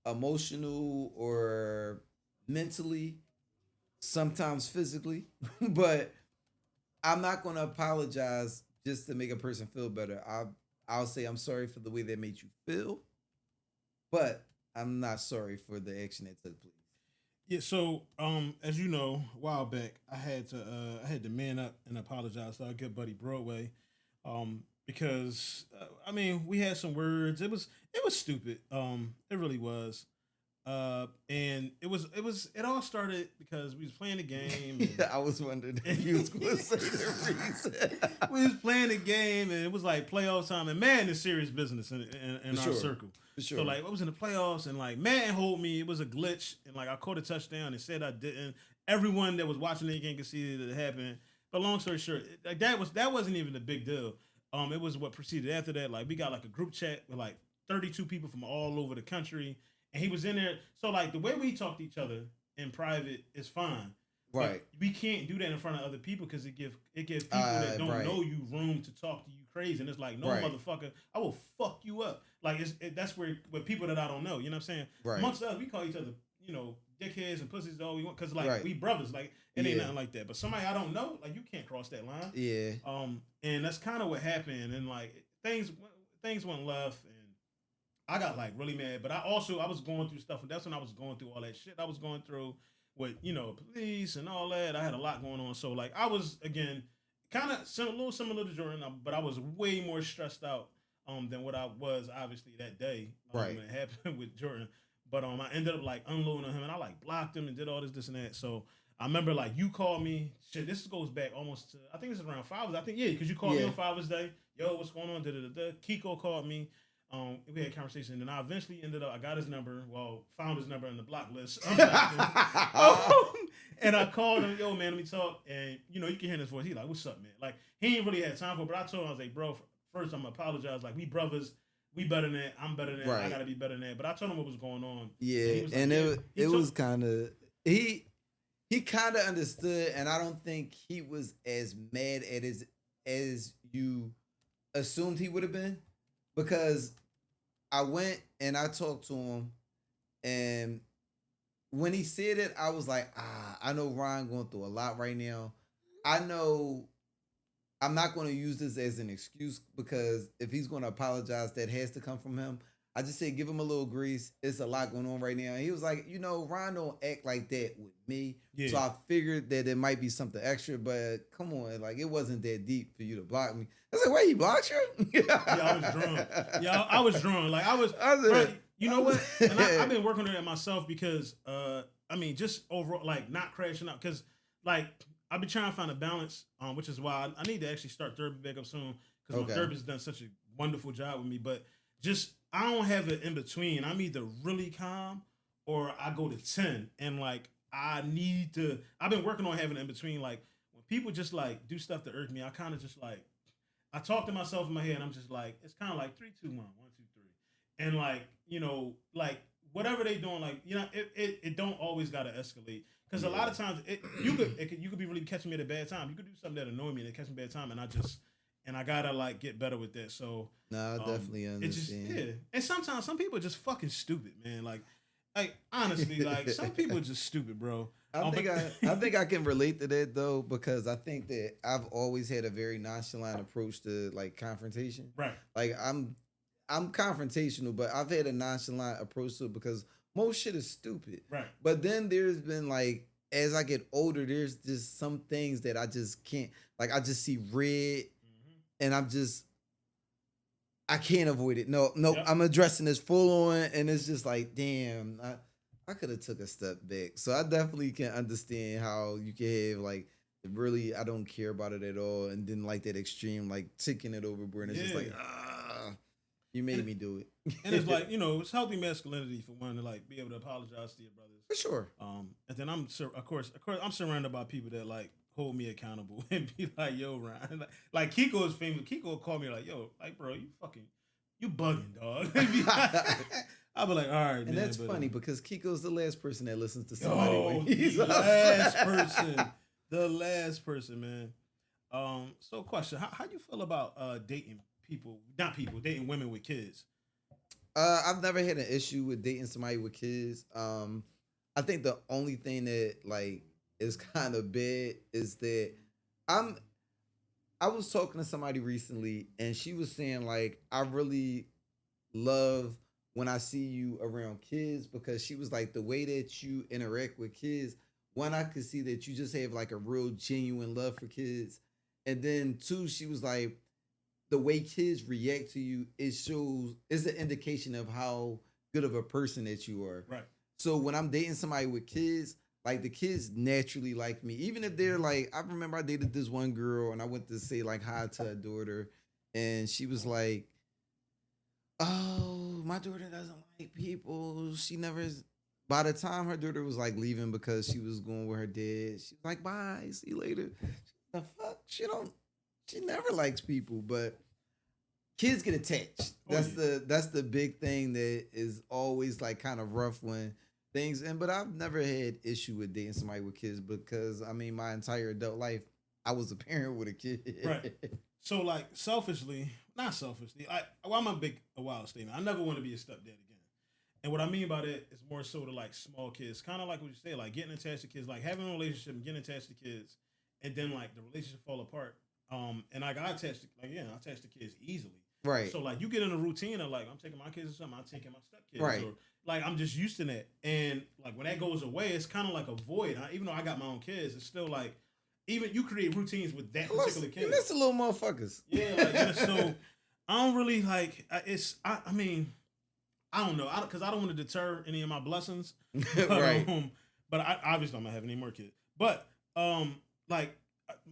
emotional or mentally, sometimes physically. But I'm not going to apologize just to make a person feel better. I'll say I'm sorry for the way that made you feel, but I'm not sorry for the action that took place. Yeah, so as you know, a while back, I had to man up and apologize to our good buddy Broadway, because I mean we had some words. It was stupid. It really was. And it all started because we was playing the game. And, Yeah, I was wondering if you was going to say the reason. we was playing the game, and it was like playoff time, and man, it's serious business in our circle. For sure. So like, I was in the playoffs, and like, man, hold me. It was a glitch, and like, I caught a touchdown and said I didn't. Everyone that was watching the game could see that it happened. But long story short, like that wasn't even a big deal. It was what proceeded after that. Like, we got like a group chat with like 32 people from all over the country. And he was in there. So like the way we talk to each other in private is fine. Right. But we can't do that in front of other people because it gives people that don't know you room to talk to you crazy. And it's like, no, motherfucker, I will fuck you up. Like that's where with people that I don't know. You know what I'm saying? Right. Amongst us, we call each other, dickheads and pussies all we want because like we brothers. Like it ain't nothing like that. But somebody I don't know, like you can't cross that line. Yeah. And that's kind of what happened. And like things went left. And I got like really mad, but I was going through stuff, and that's when I was going through all that shit I was going through with police and all that. I had a lot going on, so like I was again kind of a little similar to Jordan, but I was way more stressed out than what I was obviously that day when it happened with Jordan. But I ended up like unloading on him, and I like blocked him and did all this and that. So I remember like you called me. Shit, this goes back almost to I think it's around Father's. I think because you called me on Father's Day. Yo, what's going on? Kiko called me. We had a conversation, and I eventually I got his number. Well, found his number in the block list. And I called him, yo, man, let me talk. And, you can hear in his voice. He like, what's up, man? Like, he ain't really had time for it, but I told him, I was like, bro, first I'm going to apologize. Like, we brothers, we better than that. I'm better than that. I got to be better than that. But I told him what was going on. Yeah, and it was kind of, he kind of understood, and I don't think he was as mad as you assumed he would have been. Because I went and I talked to him, and when he said it, I was like, I know Ryan going through a lot right now. I know I'm not going to use this as an excuse because if he's going to apologize, that has to come from him. I just said, give him a little grace. It's a lot going on right now. And he was like, you know, Ron don't act like that with me. Yeah. So I figured that it might be something extra, but come on, like it wasn't that deep for you to block me. I said, wait, he blocked you? Yeah, I was drawn. Yeah, I was drawn. Like I said, bro, you know what? And I've been working on that myself because, I mean, just overall, like not crashing out. Because, like, I've been trying to find a balance, which is why I need to actually start therapy back up soon. Because my therapist done such a wonderful job with me. But just, I don't have it in between. I'm either really calm or I go to 10. And, like, I've been working on having it in between. Like, when people just, like, do stuff to irk me, I kind of just, like, I talk to myself in my head and I'm just like, it's kind of like 3, 2, 1, 1, 2, 3. And, like, you know, like, whatever they doing, like, you know, it don't always got to escalate. Because a lot of times, you could be really catching me at a bad time. You could do something that annoy me and it catch me at a bad time. And I gotta like get better with that. So I definitely understand. Yeah. And sometimes some people are just fucking stupid, man. Like honestly, like some people are just stupid, bro. I think I can relate to that though, because I think that I've always had a very nonchalant approach to like confrontation. Right. Like I'm confrontational, but I've had a nonchalant approach to it because most shit is stupid. Right. But then there's been like, as I get older, there's just some things that I just can't, like I just see red and I can't avoid it. No, yep. I'm addressing this full on and it's just like, damn, I could have took a step back. So I definitely can understand how you can have like, really, I don't care about it at all. And then like that extreme, like taking it overboard and it's just like, you made me do it. And it's like, you know, it's healthy masculinity for one to like be able to apologize to your brothers. For sure. And then of course, I'm surrounded by people that like hold me accountable and be like, yo, Ryan. Like Kiko is famous. Kiko will call me like, yo, like, bro, you bugging, dog. I'll be like, all right, and man. That's funny because Kiko's the last person that listens to somebody. The last person, man. So question, how you feel about dating dating women with kids? I've never had an issue with dating somebody with kids. I think the only thing that like is kind of bad is that I was talking to somebody recently and she was saying like, I really love when I see you around kids because she was like, the way that you interact with kids, one, I could see that you just have like a real genuine love for kids. And then two, she was like, the way kids react to you, it's an indication of how good of a person that you are. Right. So when I'm dating somebody with kids, like the kids naturally like me, even if they're like, I remember I dated this one girl and I went to say like hi to her daughter and she was like, oh, my daughter doesn't like people. She never is. By the time her daughter was like leaving because she was going with her dad, she was like, bye, see you later. The fuck? She never likes people, but kids get attached. That's the big thing that is always like kind of rough when things, but I've never had issue with dating somebody with kids because I mean my entire adult life I was a parent with a kid. Right. So like not selfishly, I'm a wild statement. I never want to be a stepdad again. And what I mean by that is more so to like small kids, kind of like what you say, like getting attached to kids, like having a relationship and getting attached to kids, and then like the relationship fall apart. And like I attach to kids easily. Right. So like you get in a routine of like I'm taking my kids or something, I'm taking my stepkids. Right. Or like I'm just used to that. And like when that goes away, it's kind of like a void. Even though I got my own kids, it's still like even you create routines with that particular kid. You miss the little motherfuckers. Yeah. Like, yeah. So I don't really like I mean I don't know because I don't want to deter any of my blessings. Right. But I obviously I'm not having any more kids. But like.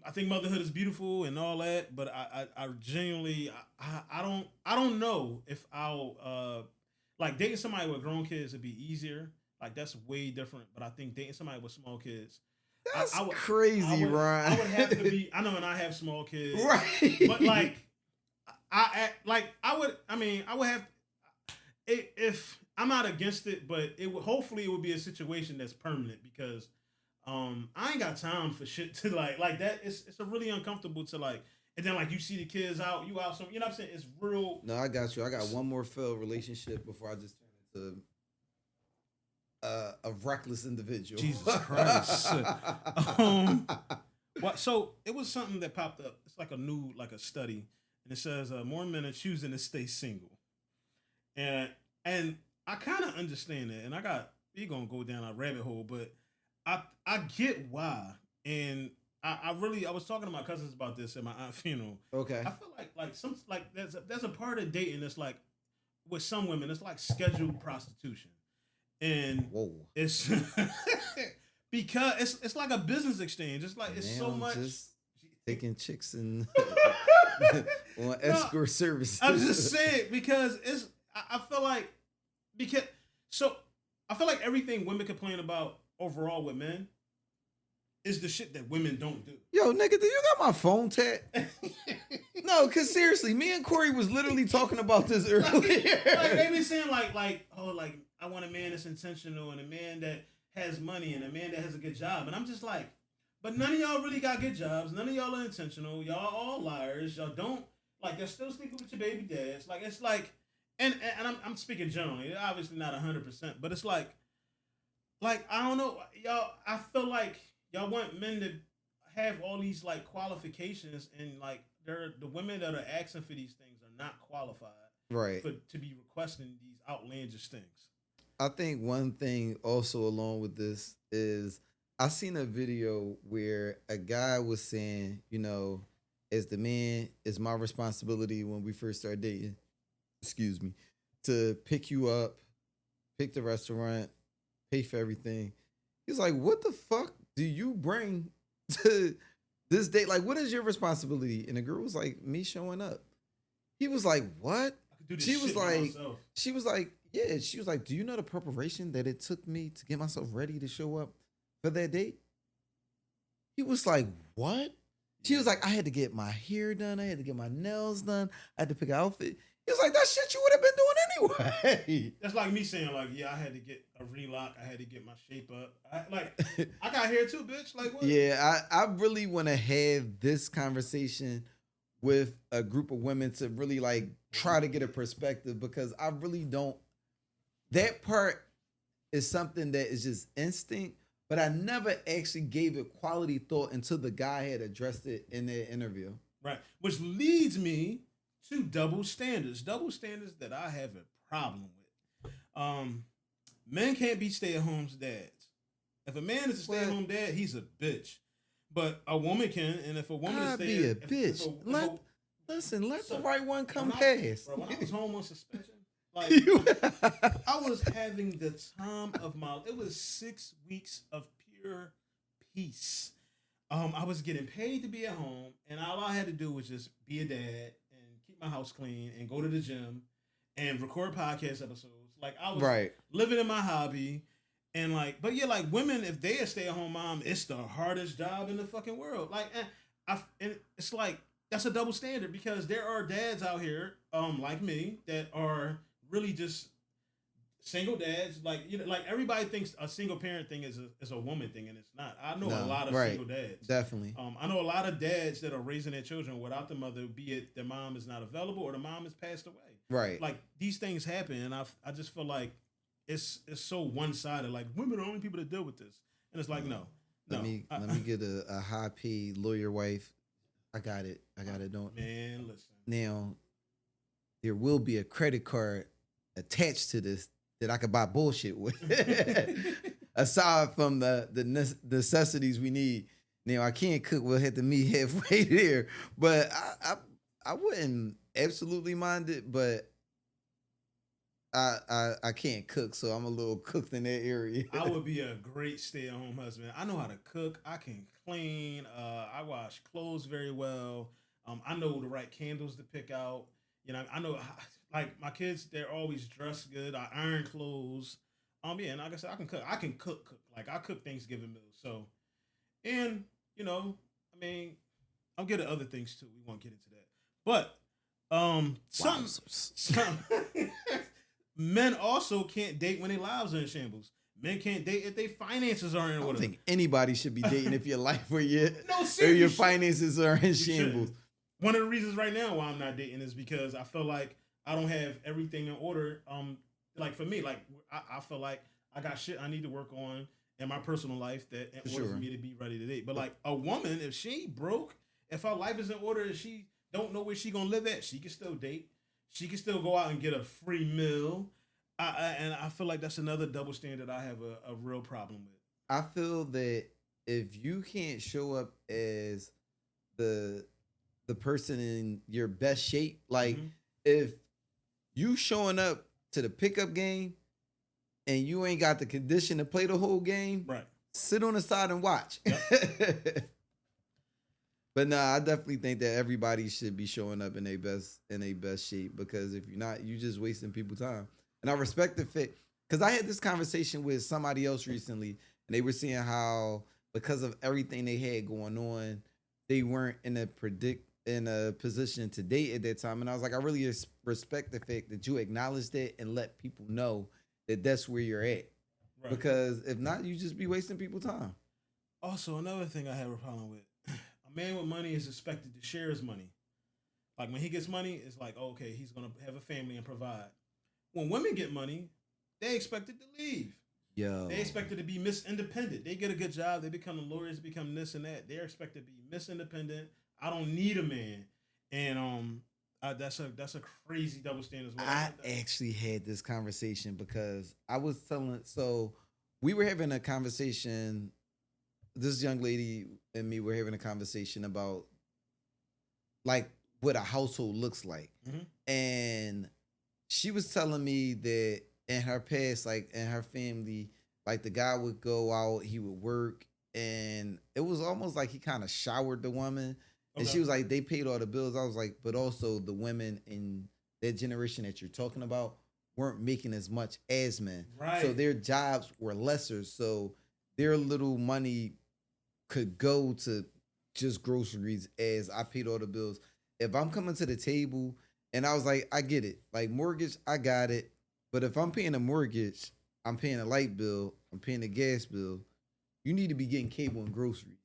I think motherhood is beautiful and all that, but I genuinely I don't know if I'll like dating somebody with grown kids would be easier. Like that's way different. But I think dating somebody with small kids, that's crazy, Ryan. I would have to be. I know, and I have small kids, right? But like I would have if I'm not against it, but hopefully it would be a situation that's permanent because. I ain't got time for shit to like that. It's a really uncomfortable to like, and then like you see the kids out, you out some, you know what I'm saying? It's real. No, I got you. I got one more failed relationship before I just turn into a reckless individual. Jesus Christ. So it was something that popped up. It's like a study, and it says more men are choosing to stay single, and And I kind of understand that, and we gonna go down a rabbit hole, but I get why, and I was talking to my cousins about this at my aunt's funeral. Okay. I feel like some like there's a part of dating that's like with some women it's like scheduled prostitution, and Whoa. it's because it's like a business exchange. It's like it's so Now much. just taking chicks and on No, escort services. I'm just saying because I feel like because so I feel like everything women complain about overall with men is the shit that women don't do. Yo, nigga, do you got my phone tat? No, cause seriously, me and Corey was literally talking about this earlier. Like they be saying like I want a man that's intentional and a man that has money and a man that has a good job, and I'm just like, but none of y'all really got good jobs. None of y'all are intentional. Y'all all liars. Y'all don't like. You're still sleeping with your baby dads. Like it's like, and I'm speaking generally. Obviously not 100%, but it's like I don't know, y'all. I feel like y'all want men to have all these like qualifications, and like the women that are asking for these things are not qualified, Right. to be requesting these outlandish things. I think one thing also along with this is I seen a video where a guy was saying, you know, as the man, it's my responsibility when we first started dating, excuse me, to pick you up, pick the restaurant, pay for everything. He's like, what the fuck do you bring to this date? Like, what is your responsibility? And the girl was like, me showing up. He was like, what? I could do this She was shit by like, myself. she was like, yeah. She was like, do you know the preparation that it took me to get myself ready to show up for that date? He was like, what? She was like, I had to get my hair done. I had to get my nails done. I had to pick an outfit. He was like, that shit you would have been doing anyway. That's like me saying like, yeah, I had to get a relock. I had to get my shape up. I got hair too, bitch. Like what? Yeah, I really want to have this conversation with a group of women to really like try to get a perspective, because I really don't. That part is something that is just instinct, but I never actually gave it quality thought until the guy had addressed it in their interview. Right. Which leads me to double standards. Double standards that I have a problem with. Men can't be stay-at-home dads. If a man is a stay-at-home dad, he's a bitch. But a woman can, and if a woman is I'd be a bitch. Listen, let the right one come past. When I was home on suspension, like I was having the time of my. It was 6 weeks of pure peace. I was getting paid to be at home, and all I had to do was just be a dad and keep my house clean and go to the gym and record podcast episodes. Like I was living in my hobby. And like, but yeah, like women, if they a stay at home mom, it's the hardest job in the fucking world. Like, and it's like that's a double standard, because there are dads out here, like me, that are really just single dads. Like like everybody thinks a single parent thing is a woman thing, and it's not. I know a lot of single dads. Definitely. I know a lot of dads that are raising their children without the mother, be it their mom is not available or the mom has passed away. Right. Like these things happen, and I just feel like it's so one sided. Like women are the only people that deal with this, and it's like no. Let me get a high paid lawyer wife. I got it. Don't man. Listen. Now, there will be a credit card attached to this that I could buy bullshit with. Aside from the necessities we need. Now I can't cook. We'll have to meet halfway there. But I wouldn't absolutely mind it, but I can't cook, so I'm a little cooked in that area. I would be a great stay-at-home husband. I know how to cook. I can clean. I wash clothes very well. I know the right candles to pick out. You know, I know like my kids. They're always dressed good. I iron clothes. Yeah, and like I said, I can cook. I can cook. Like I cook Thanksgiving meals. So, and you know, I mean, I'm good at other things too. We won't get into that, but some men also can't date when their lives are in shambles. Men can't date if their finances are in order. I don't think anybody should be dating if your life or your your finances are in shambles. One of the reasons right now why I'm not dating is because I feel like I don't have everything in order. Like for me, like I feel like I got shit I need to work on in my personal life that in order for me to be ready to date. But like a woman, if she broke, if her life is in order, and she don't know where she gonna live at, she can still date. She can still go out and get a free meal. And I feel like that's another double standard I have a real problem with. I feel that if you can't show up as the the person in your best shape, like Hmm. if you showing up to the pickup game and you ain't got the condition to play the whole game, Right. sit on the side and watch. Yep. But nah, I definitely think that everybody should be showing up in a best shape because if you're not, you just wasting people time. And I respect the fit because I had this conversation with somebody else recently, and they were saying how because of everything they had going on, they weren't in a position to date at that time. And I was like, I really respect the fact that you acknowledge that and let people know that that's where you're at. Right. Because if not, you just be wasting people time. Also, another thing I have a problem with: a man with money is expected to share his money. Like when he gets money, it's like, oh, okay, he's gonna have a family and provide. When women get money, they expected to leave. Yo, They expected to be Miss Independent. They get a good job. They become lawyers, become this and that. They're expected to be Miss Independent. I don't need a man, and that's a crazy double standard as well. I actually had this conversation because I was telling. So we were having a conversation. This young lady and me were having a conversation about like what a household looks like, Mhm. and she was telling me that in her past, like in her family, like the guy would go out, he would work, and it was almost like he kind of showered the woman. And she Okay. was like, they paid all the bills. I was like, but also the women in that generation that you're talking about weren't making as much as men. So Right. their jobs were lesser. So their little money could go to just groceries as I paid all the bills. If I'm coming to the table and I was like, I get it. Like mortgage, I got it. But if I'm paying a mortgage, I'm paying a light bill, I'm paying a gas bill, you need to be getting cable and groceries.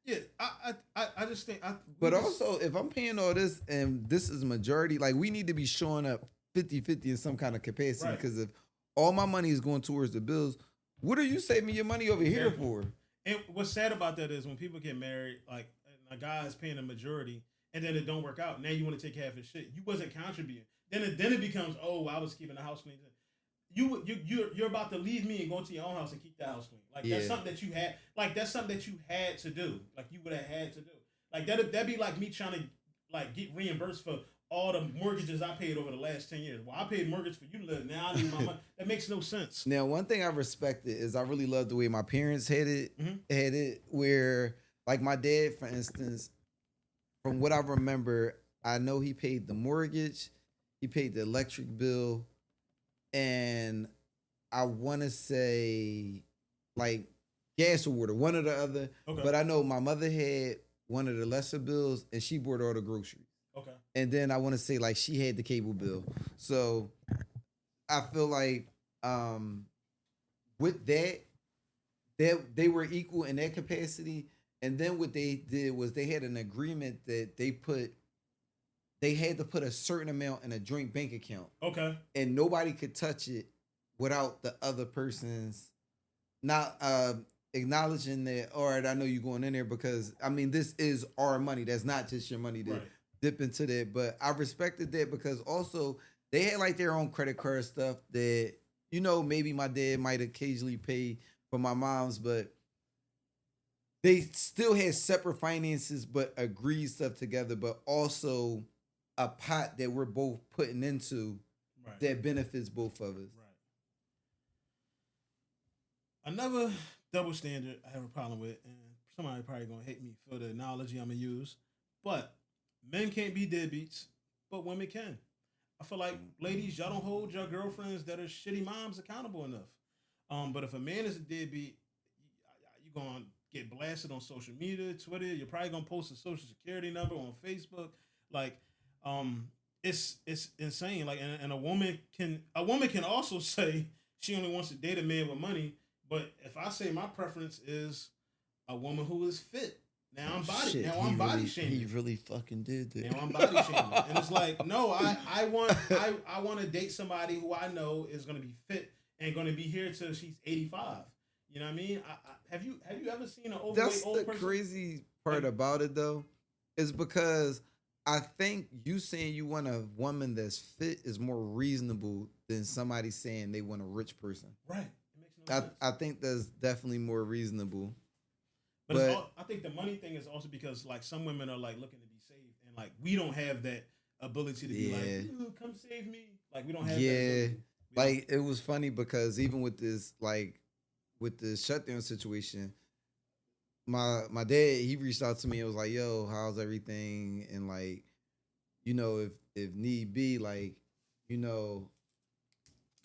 Yeah, I just think we But just also, if I'm paying all this and this is majority, like we need to be showing up 50-50 in some kind of capacity. right. Because if all my money is going towards the bills, what are you saving your money over here Exactly. for? And what's sad about that is when people get married, like and a guy is paying a majority, and then it don't work out. Now you want to take half his shit. You wasn't contributing. Then it becomes, oh, I was keeping the house clean. You're about to leave me and go to your own house and keep the house clean. Like that's Yeah. something that you had. Like that's something that you had to do. Like you would have had to do. Like that'd be like me trying to like get reimbursed for all the mortgages I paid over the last 10 years. Well, I paid mortgage for you to live. Now I need my money. That makes no sense. Now, one thing I respected is I really love the way my parents Mhm. had it where like my dad, for instance, from what I remember, I know he paid the mortgage, he paid the electric bill, and I want to say like gas or water, one or the other. Okay. But I know my mother had one of the lesser bills, and she bought all the groceries. Okay. And then I want to say like she had the cable bill. So I feel like with that they were equal in that capacity. And then what they did was they had an agreement that they had to put a certain amount in a joint bank account, Okay. and nobody could touch it without the other person's not acknowledging that. All right, I know you're going in there because I mean this is our money. That's not just your money to Right. dip into that. But I respected that because also they had like their own credit card stuff that maybe my dad might occasionally pay for my mom's, but they still had separate finances but agreed stuff together, but also a pot that we're both putting into Right. that benefits both of us. Right. Another double standard I have a problem with, and somebody probably gonna hate me for the analogy I'm gonna use, but men can't be deadbeats, but women can. I feel like ladies, y'all don't hold your girlfriends that are shitty moms accountable enough. But if a man is a deadbeat, you gonna get blasted on social media, Twitter. You're probably gonna post a social security number on Facebook. Like, it's insane. Like, and a woman can also say she only wants to date a man with money. But if I say my preference is a woman who is fit, now Shit, I'm body he shaming. really fucking did that. Now I'm body shaming, and it's like, no, I want to date somebody who I know is going to be fit and going to be here till she's 85. You know what I mean? Have you ever seen an overweight That's old the person? crazy part Like, about it though, is because I think you saying you want a woman that's fit is more reasonable than somebody saying they want a rich person. Right. It makes no sense. I think that's definitely more reasonable. But it's all, I think the money thing is also because like some women are like looking to be saved, and like we don't have that ability to be like, "Ooh, come save me." Like we don't have. Yeah, like it was funny because even with this, like with the shutdown situation, my dad he reached out to me and was like, "Yo, how's everything?" And like, if need be, like, you know,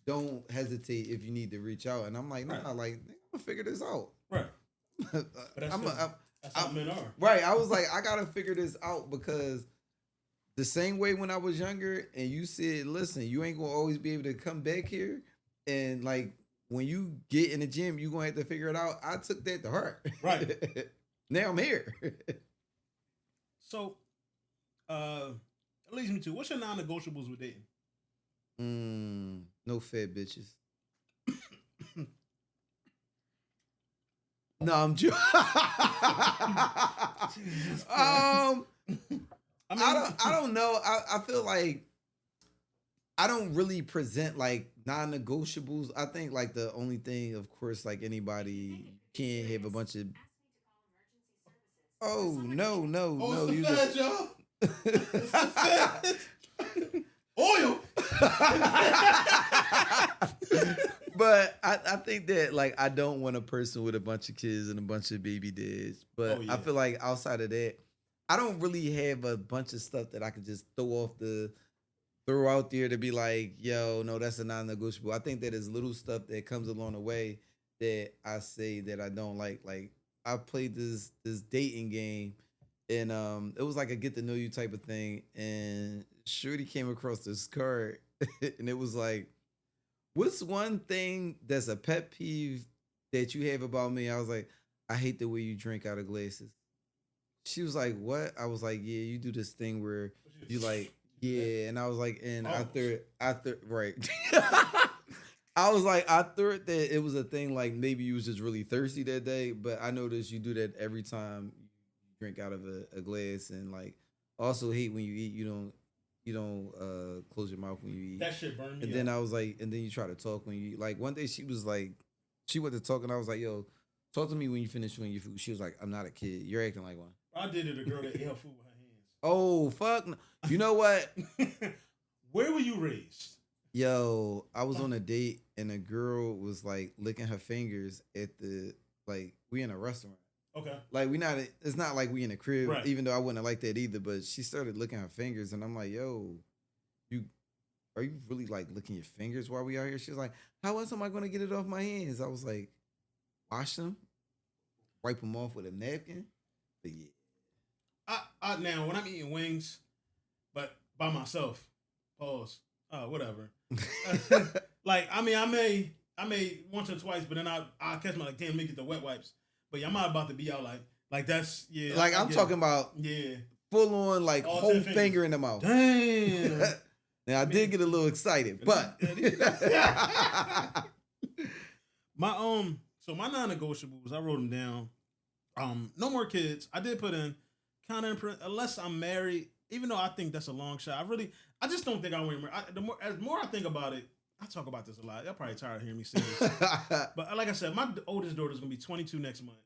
don't hesitate if you need to reach out. And I'm like, nah, like I'm gonna figure this out. Right. But that's how men are. Right. I was like, I gotta figure this out because the same way when I was younger and you said, listen, you ain't gonna always be able to come back here. And like when you get in the gym, you gonna have to figure it out. I took that to heart. Right. Now I'm here. So it leads me to what's your non-negotiables with dating? No fat bitches. No, I'm joking. I don't know. I feel like I don't really present like non-negotiables. I think like the only thing, of course, like anybody can't have a bunch of. Oh no! Oh, You it's the feds, y'all. It's the feds. Oil. But I think that like I don't want a person with a bunch of kids and a bunch of baby dads. But I feel like outside of that, I don't really have a bunch of stuff that I could just throw out there to be like, yo, no, that's a non-negotiable. I think that is little stuff that comes along the way that I say that I don't like. Like I played this dating game, and it was like a get to know you type of thing. And Shorty came across this card, and it was like, what's one thing that's a pet peeve that you have about me? I was like, I hate the way you drink out of glasses. She was like, what? I was like, yeah, you do this thing where you like, yeah. And I was like, and I thought, right. I was like, I thought that it was a thing like maybe you was just really thirsty that day, but I noticed you do that every time you drink out of a glass, and like also hate when you eat, you don't close your mouth when you eat. That shit burned me. And then I was like, and then you try to talk when you eat. Like one day she was like, she went to talk and I was like, yo, talk to me when you finish chewing your food. She was like, I'm not a kid. You're acting like one. I did it to a girl that ate her food with her hands. Oh fuck! You know what? Where were you raised? Yo, I was on a date and a girl was like licking her fingers at the we in a restaurant. Okay. Like it's not like we in a crib, right. Even though I wouldn't have liked that either. But she started licking her fingers, and I'm like, yo, are you really like licking your fingers while we out here? She was like, how else am I gonna get it off my hands? I was like, wash them, wipe them off with a napkin. But yeah. I now when I'm eating wings, but by myself, pause. Whatever. Like I mean, I may once or twice, but then I catch my like, damn, let me get the wet wipes. But yeah, I'm not about to be out like that's Like I'm talking about full on like all whole finger in the mouth. Damn. Now I did get a little excited, but so my non-negotiables, I wrote them down. No more kids. I did put in kind of unless I'm married. Even though I think that's a long shot, I just don't think I want to marry. The more I think about it, I talk about this a lot. Y'all probably tired of hearing me say this. But like I said, my oldest daughter is gonna be 22 next month.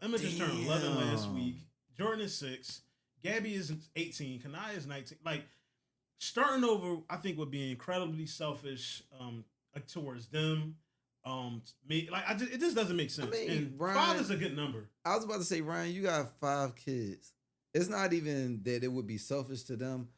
Emma just turned 11 last week. Jordan is 6. Gabby is 18. Kanaya is 19. Like starting over, I think would be incredibly selfish towards them. Me, like it just doesn't make sense. I mean, and Ryan, 5 is a good number. I was about to say, Ryan, you got 5 kids. It's not even that it would be selfish to them.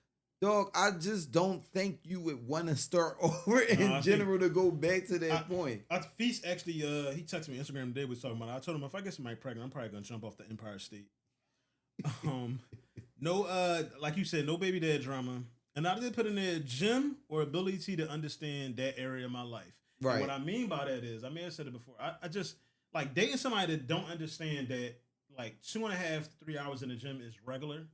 Dog, I just don't think you would want to start over in general to go back to that point. Feast actually, he texted me Instagram today, was talking about it. I told him if I get somebody pregnant, I'm probably going to jump off the Empire State. No, like you said, no baby dad drama. And I did put in there gym or ability to understand that area of my life. Right. And what I mean by that is, I may have said it before, I just, like dating somebody that don't understand that like 2.5 to 3 hours in the gym is regular.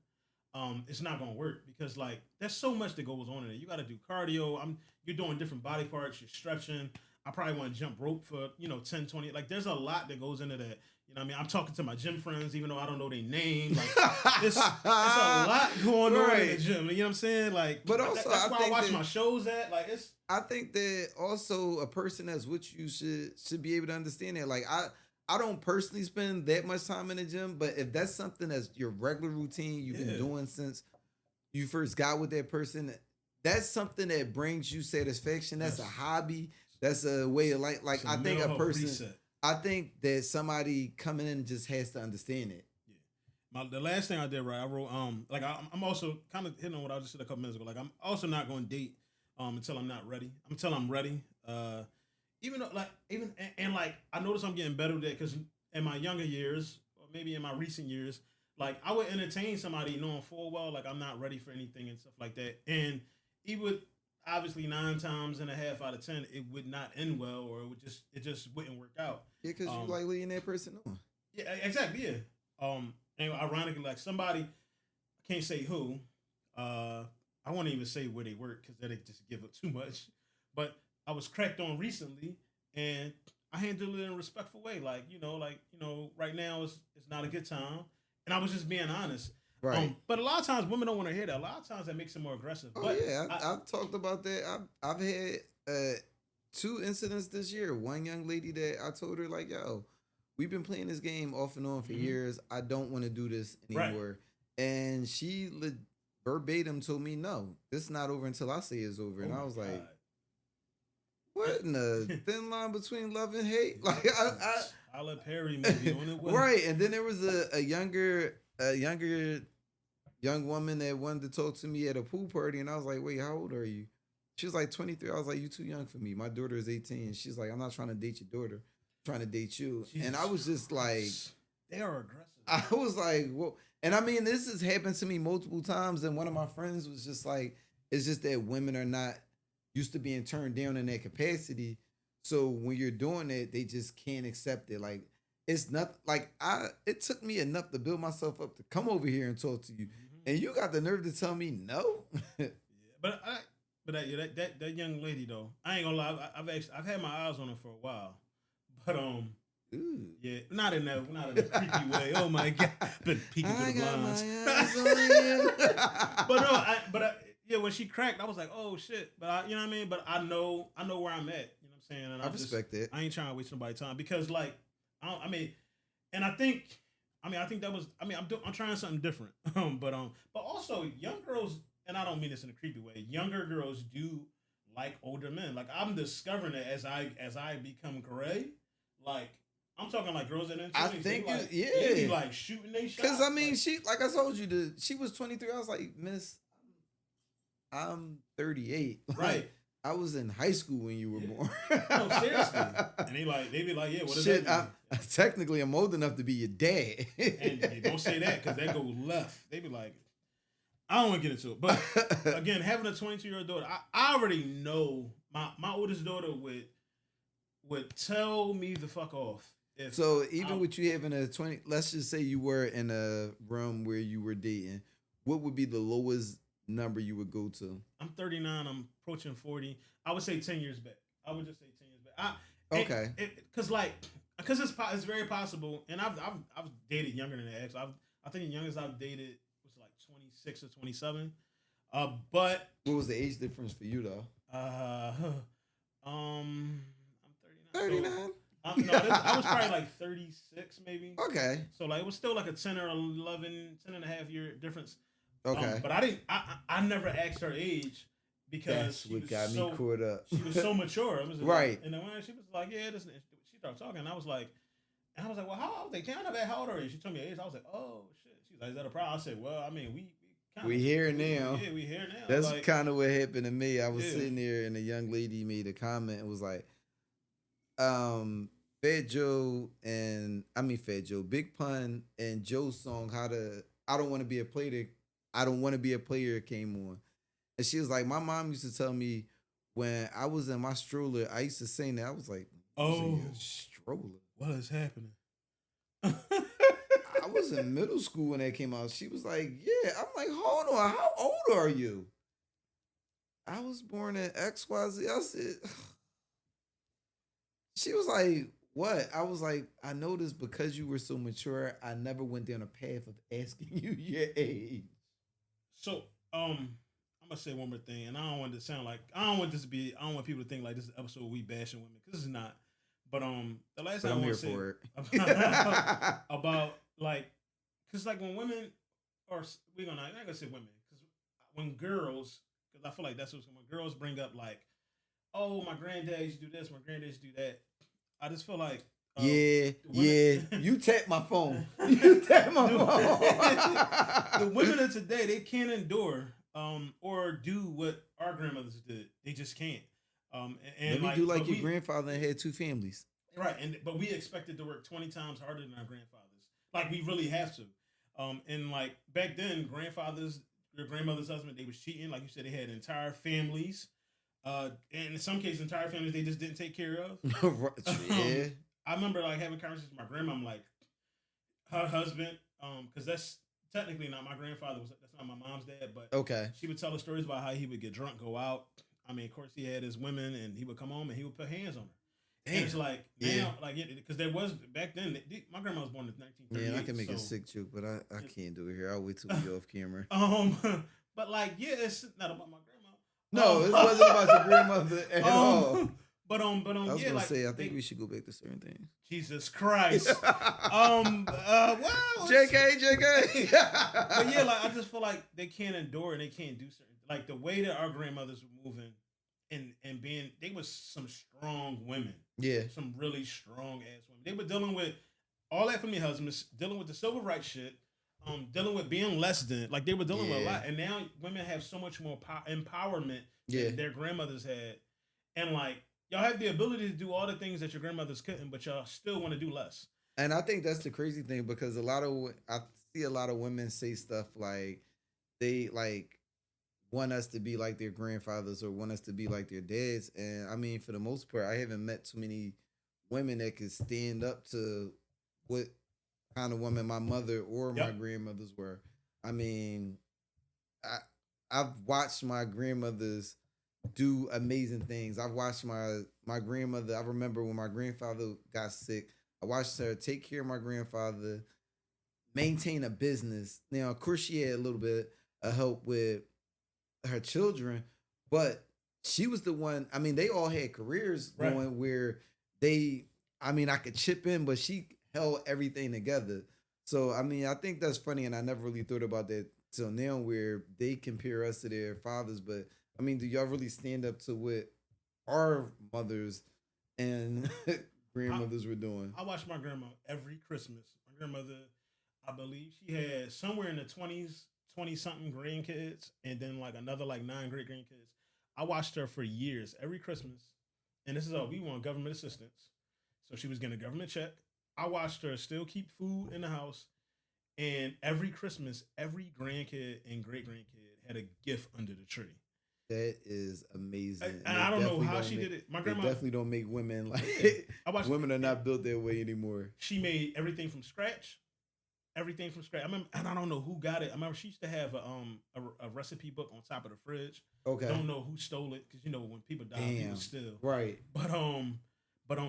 It's not gonna work because like there's so much that goes on in it. You got to do cardio. You're doing different body parts. You're stretching. I probably want to jump rope for 10, 20. Like there's a lot that goes into that. You know what I mean? I'm talking to my gym friends, even though I don't know their name. Like it's a lot going on in the gym. You know what I'm saying? Like, but also that's where I watch my shows at. Like it's. I think that also a person that's with you should be able to understand that. Like I don't personally spend that much time in the gym, but if that's something that's your regular routine you've been doing since you first got with that person, that's something that brings you satisfaction. That's a hobby. That's a way of life. Like I think a person. Reset. I think that somebody coming in just has to understand it. Yeah. The last thing I did, right? I wrote like I'm also kind of hitting on what I just said a couple minutes ago. Like I'm also not going to date until I'm not ready. Until I'm ready. Even though like and like I notice I'm getting better with that because in my younger years or maybe in my recent years, like I would entertain somebody knowing full well like I'm not ready for anything and stuff like that, and he would obviously 9 times and a half out of 10 it would not end well or it just wouldn't work out. Yeah, because you like leading that person on. Yeah, exactly. Yeah. And ironically, like somebody I can't say who. I won't even say where they work because that'd just give it too much. But I was cracked on recently, and I handled it in a respectful way. Like right now it's not a good time, and I was just being honest. Right. But a lot of times women don't want to hear that. A lot of times that makes it more aggressive. Oh but yeah, I've talked about that. I've had 2 incidents this year. One young lady that I told her like, "Yo, we've been playing this game off and on for years. I don't want to do this anymore." Right. And she verbatim told me, "No, this is not over until I say it's over." And I was like, "What in the thin line between love and hate?" Like I let Perry movie on it. Right. And then there was a younger young woman that wanted to talk to me at a pool party, and I was like, "Wait, how old are you?" She was like 23. I was like, "You too young for me. My daughter is 18." She's like, "I'm not trying to date your daughter. I'm trying to date you." Jesus. And I was just like, they are aggressive. I was like, "Well," and I mean, this has happened to me multiple times. And one of my friends was just like, "It's just that women are not used to being turned down in that capacity. So when you're doing it, they just can't accept it. Like it's not like it took me enough to build myself up to come over here and talk to you, and you got the nerve to tell me no." Yeah, but that young lady though, I ain't gonna lie. I've had my eyes on her for a while, but Ooh. Yeah, not in a creepy way. Oh my god, been peeking through the blinds. But yeah, when she cracked, I was like, oh shit. But you know what I mean. But I know where I'm at. You know what I'm saying? And I respect it. I ain't trying to waste nobody's time because like, I think that was. I'm trying something different. But also young girls, and I don't mean this in a creepy way. Younger girls do like older men. Like I'm discovering it as I become gray. Like. I'm talking like girls in their 20s. I think, they be like shooting they shots. Because I mean, she like I told you, she was 23. I was like, "Miss, I'm 38. Right. Like, I was in high school when you were born." No, seriously. And they be like, "Yeah, what is shit, that?" Technically, I'm old enough to be your dad. And you don't say that because that go left. They be like, I don't want to get into it. But again, having a 22-year-old daughter, I already know my oldest daughter would tell me to fuck off. So even with you having a 20, let's just say you were in a room where you were dating, what would be the lowest number you would go to? I'm 39. I'm approaching 40. I would say 10 years back. I would just say 10 years back. Okay. Because it's very possible, and I've dated younger than that. Actually, I think the youngest I've dated was like 26 or 27. But what was the age difference for you though? I'm 39. 39. No, I was probably like 36 maybe. Okay. So like it was still like a 10 or 11, 10 and a half year difference. Okay. But I never asked her age because that's what got me caught up. She was so mature. It was right. And then when she was like, "Yeah, this," she started talking. And I was like, "Well, how old are they? Can't I know how old are you?" She told me her age. I was like, "Oh shit." She's like, "Is that a problem?" I said, "Well, I mean, we here now. Yeah, we here now." That's like, kind of what happened to me. I was sitting there and a young lady made a comment and was like, Big Pun and Joe's song, I don't want to be a player came on. And she was like, my mom used to tell me when I was in my stroller, I used to sing that. I was like, oh, stroller. What is happening? I was in middle school when that came out. She was like, yeah. I'm like, hold on, how old are you? I was born in XYZ. I said, She was like, "What?" I was like, "I noticed because you were so mature, I never went down a path of asking you your age." So, I'm gonna say one more thing, and I don't want it to sound like I don't want this to be. I don't want people to think like this is an episode we bashing women because it's not. But the last But thing I I'm want here to say for it. about like, because like when women, or we're gonna I'm not gonna say women, because when girls, because I feel like that's what's when girls bring up like, oh, my granddad used to do this, my granddad used to do that. I just feel like Yeah, women, yeah. You tap my phone. You tap my the phone. women of today they can't endure or do what our grandmothers did. They just can't. And Let me like, do like but your we grandfather and had two families. right, and but we expected to work 20 times harder than our grandfathers. Like we really have to. And like back then, grandfathers, your grandmother's husband, they was cheating. Like you said, they had entire families. And in some cases, entire families they just didn't take care of. Yeah. I remember like having conversations with my grandma. I'm like, her husband, because that's technically not my grandfather. That's not my mom's dad, but Okay. she would tell us stories about how he would get drunk, go out. I mean, of course, he had his women, and he would come home and he would put hands on her. Damn. And it's like Yeah. now, like because there was back then. My grandma was born in 1938. Yeah, I can make so, a sick joke, but I can't do it here. I'll wait till we off camera. But like, yeah, it's not about my grandma. No, it wasn't about your grandmother at all. But I was yeah, gonna like say I think we should go back to certain things. Jesus Christ. Well, JK. but yeah, like I just feel like they can't endure and they can't do certain like the way that our grandmothers were moving and being they was some strong women. Yeah. Some really strong ass women. They were dealing with all that from their husbands, dealing with the civil rights shit, dealing with being less than like they were dealing with a lot. And now women have so much more empowerment than their grandmothers had. And like y'all have the ability to do all the things that your grandmothers couldn't, but y'all still want to do less. And I think that's the crazy thing because I see a lot of women say stuff like they like want us to be like their grandfathers or want us to be like their dads. And I mean, for the most part, I haven't met too many women that could stand up to what kind of woman my mother or my grandmothers were. I mean, I've watched my grandmothers do amazing things. I've watched my grandmother. I remember when my grandfather got sick. I watched her take care of my grandfather, maintain a business. Now, of course, she had a little bit of help with her children, but she was the one. I mean, they all had careers going where they. I mean, I could chip in, but she held everything together. So, I mean, I think that's funny, and I never really thought about that till now, where they compare us to their fathers. But I mean, do y'all really stand up to what our mothers and grandmothers were doing? I watch my grandma every Christmas. My grandmother, I believe she had somewhere in the 20 something grandkids, and then like another like 9 great grandkids. I watched her for years, every Christmas. And this is all we want government assistance. So she was getting a government check. I watched her still keep food in the house. And every Christmas, every grandkid and great grandkid had a gift under the tree. That is amazing. And I don't know how she did it. My grandma definitely don't make women like women are not built that way anymore. She made everything from scratch. Everything from scratch. I remember, and I don't know who got it. I remember she used to have a recipe book on top of the fridge. Okay. Don't know who stole it because you know when people die, people steal. Right. But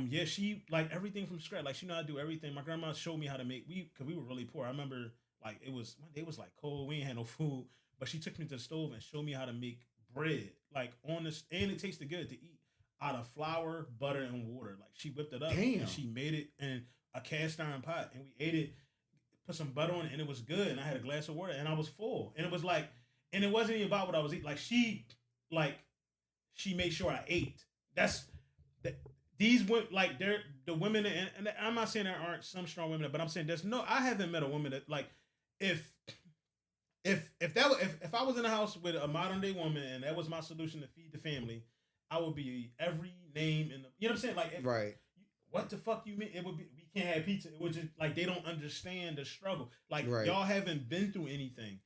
yeah, she like everything from scratch. Like she know how to do everything. My grandma showed me how to make. Because we were really poor. I remember like it was one day it was like cold. We ain't had no food, but she took me to the stove and showed me how to make bread. Like on this, and it tasted good to eat out of flour, butter, and water. Like she whipped it up and she made it in a cast iron pot, and we ate it. Put some butter on it, and it was good. And I had a glass of water, and I was full. And it was like, and it wasn't even about what I was eating. Like she made sure I ate. That's that. These women, like they're the women, and I'm not saying there aren't some strong women, but I'm saying there's no. I haven't met a woman that like if I was in a house with a modern day woman and that was my solution to feed the family, I would be every name in the. You know what I'm saying? Like right. What the fuck you mean? It would be we can't have pizza. It would just like they don't understand the struggle. Like y'all haven't been through anything.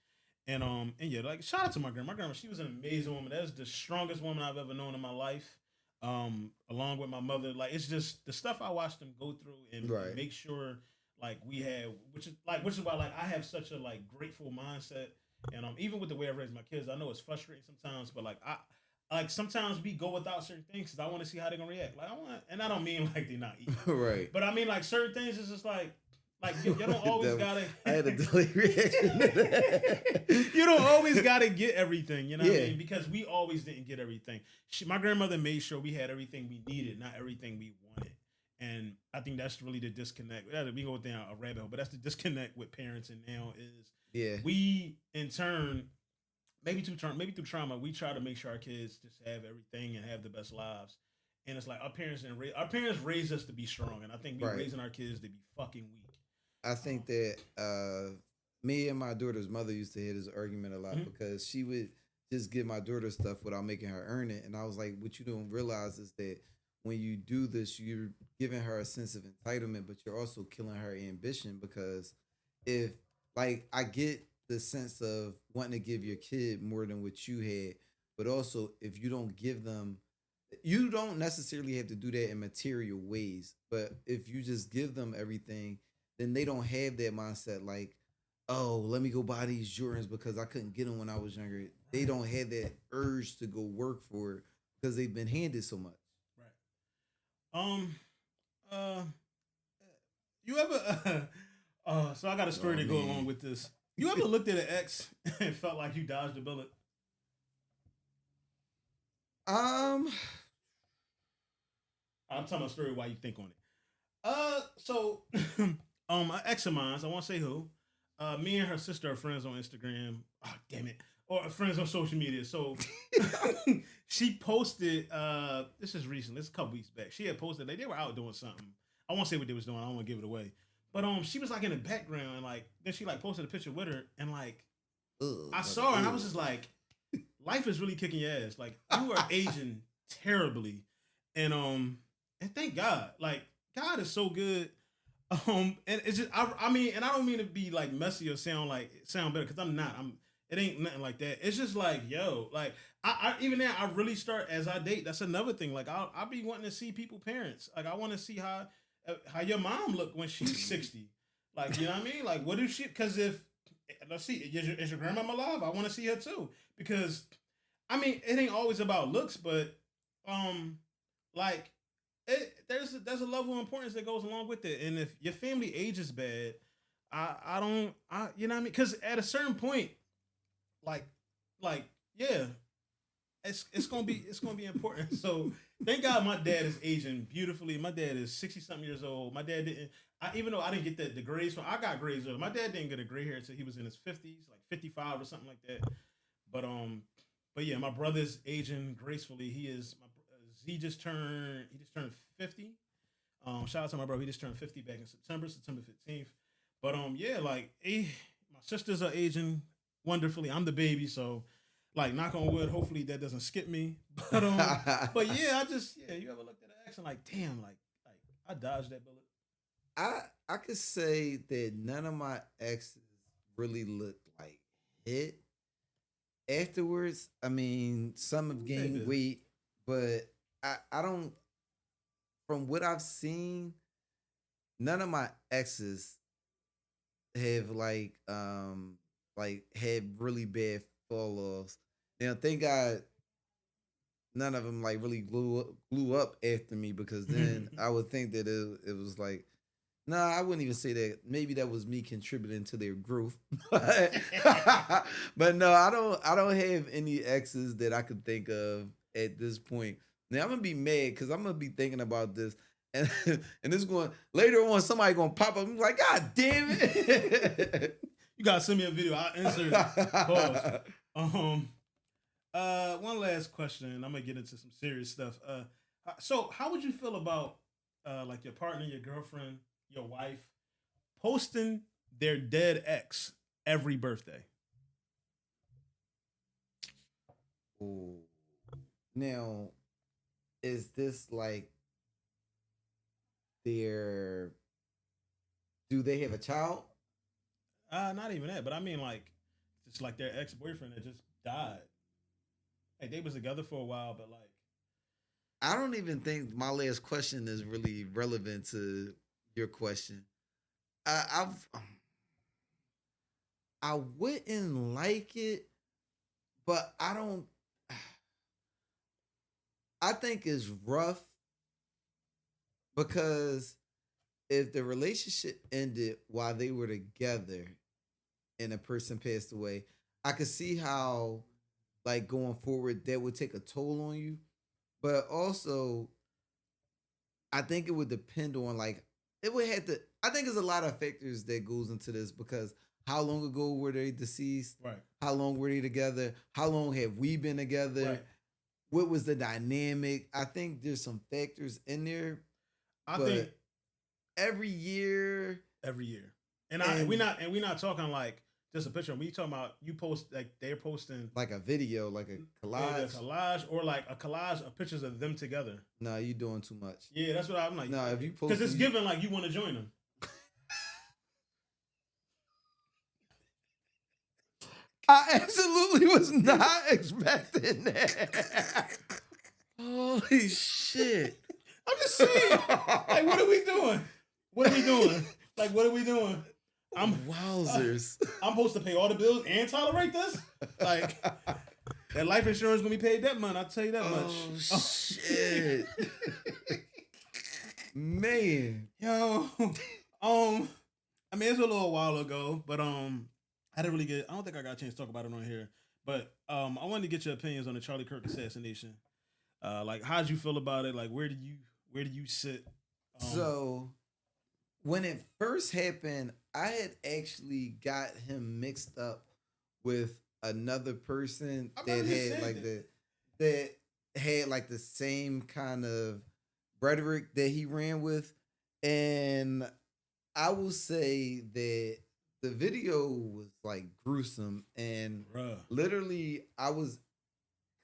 And yeah, like shout out to my grandma. My grandma, she was an amazing woman. That's the strongest woman I've ever known in my life. Along with my mother. Like it's just the stuff I watched them go through and make sure like we had which is why like I have such a like grateful mindset. And even with the way I raise my kids, I know it's frustrating sometimes, but like like sometimes we go without certain things because I want to see how they're gonna react. Like I want, and I don't mean like they're not eating, Right. but I mean like certain things is just like you don't always gotta. I had a delayed reaction to that. You don't always gotta get everything, you know what I Yeah. mean? Because we always didn't get everything. My grandmother made sure we had everything we needed, not everything we wanted. And I think that's really the disconnect. We go down a rabbit hole, but that's the disconnect with parents. And now is Yeah. we in turn, maybe through trauma, we try to make sure our kids just have everything and have the best lives. And it's like our parents raised us to be strong, and I think we're Right. raising our kids to be fucking weak. I think that me and my daughter's mother used to have this argument a lot Mhm. because she would just give my daughter stuff without making her earn it. And I was like, what you don't realize is that when you do this, you're giving her a sense of entitlement, but you're also killing her ambition because if, like, I get the sense of wanting to give your kid more than what you had, but also if you don't give them, you don't necessarily have to do that in material ways, but if you just give them everything, then they don't have that mindset like, oh, let me go buy these Jordans because I couldn't get them when I was younger. They don't have that urge to go work for it because they've been handed so much. Right. Uh, you ever? So I got a story Oh, to go man. along with this. You ever looked at an ex and felt like you dodged a bullet? Um, I'm telling a story while you think on it. So an ex of mine, I won't say who. Me and her sister are friends on Instagram. Oh, damn it. Or friends on social media. So she posted, this is recent, this is a couple weeks back. She had posted, like, they were out doing something. I won't say what they was doing, I don't want to give it away. But she was like in the background and like then she like posted a picture with her and like I saw her and I was just like, life is really kicking your ass. Like you are aging terribly. And thank God. Like God is so good. And it's just I mean, and I don't mean to be like messy or sound better because I'm not. It ain't nothing like that. It's just like, yo, like I even now I really start as I date. That's another thing. Like I'll be wanting to see people parents. Like I want to see how your mom look when she's 60. Like, you know what I mean? Like what if she because if let's see, is your grandmama alive? I want to see her too. Because I mean, it ain't always about looks, but like there's a level of importance that goes along with it. And if your family ages bad, I don't you know what I mean? Because at a certain point, like like yeah, it's gonna be important. So thank God my dad is aging beautifully. My dad is 60 something years old. My dad didn't. Even though I didn't get the grades from, I got grades early. My dad didn't get a gray hair until he was in his 50s, like 55 or something like that. But but yeah, my brother's aging gracefully. He just turned 50. Shout out to my brother. He just turned 50 back in September 15th. But yeah, like my sisters are aging wonderfully. I'm the baby, so like knock on wood, hopefully that doesn't skip me. But yeah, you ever looked at an ex and like, damn, like I dodged that bullet. I could say that none of my exes really looked like hit. Afterwards, I mean, some have gained weight, but I don't. From what I've seen, none of my exes have like had really bad fall offs. Now, thank God, none of them like really glue up after me because then I would think that it was like. No, I wouldn't even say that. Maybe that was me contributing to their growth. But no, I don't have any exes that I could think of at this point. Now I'm gonna be mad because I'm gonna be thinking about this, and and this going later on. Somebody gonna pop up and be like, God damn it! You gotta send me a video. I'll insert it. Pause. One last question. I'm gonna get into some serious stuff. So how would you feel about like your partner, your girlfriend, your wife posting their dead ex every birthday? Ooh. Now, is this like their? Do they have a child? Not even that, but I mean like just like their ex boyfriend that just died. Like they was together for a while, but like I don't even think my last question is really relevant to your question. I've I wouldn't like it, but I don't. I think is rough because if the relationship ended while they were together and a person passed away, I could see how like going forward that would take a toll on you. But also, I think it would depend on like it would have to. I think there's a lot of factors that goes into this because how long ago were they deceased? Right. How long were they together? How long have we been together? Right. What was the dynamic? I think there's some factors in there, I but think every year, every year, and we're not talking like just a picture. We talking about you post like they're posting like a video, like a collage. or like a collage of pictures of them together. No, you doing too much. Yeah, that's what I'm like. No, if you post, because it's given like you want to join them. I absolutely was not expecting that. Holy shit. I'm just saying. Like, what are we doing? What are we doing? Like, what are we doing? I'm wowzers. I'm supposed to pay all the bills and tolerate this? Like, that life insurance gonna be paid that month, I'll tell you that much. Oh, shit. Man. Yo. I mean, it's a little while ago, but I don't think I got a chance to talk about it on here. But I wanted to get your opinions on the Charlie Kirk assassination. Like, how'd you feel about it? Like, where do you sit? So when it first happened, I had actually got him mixed up with another person that had like that had like the same kind of rhetoric that he ran with. And I will say that the video was like gruesome and literally I was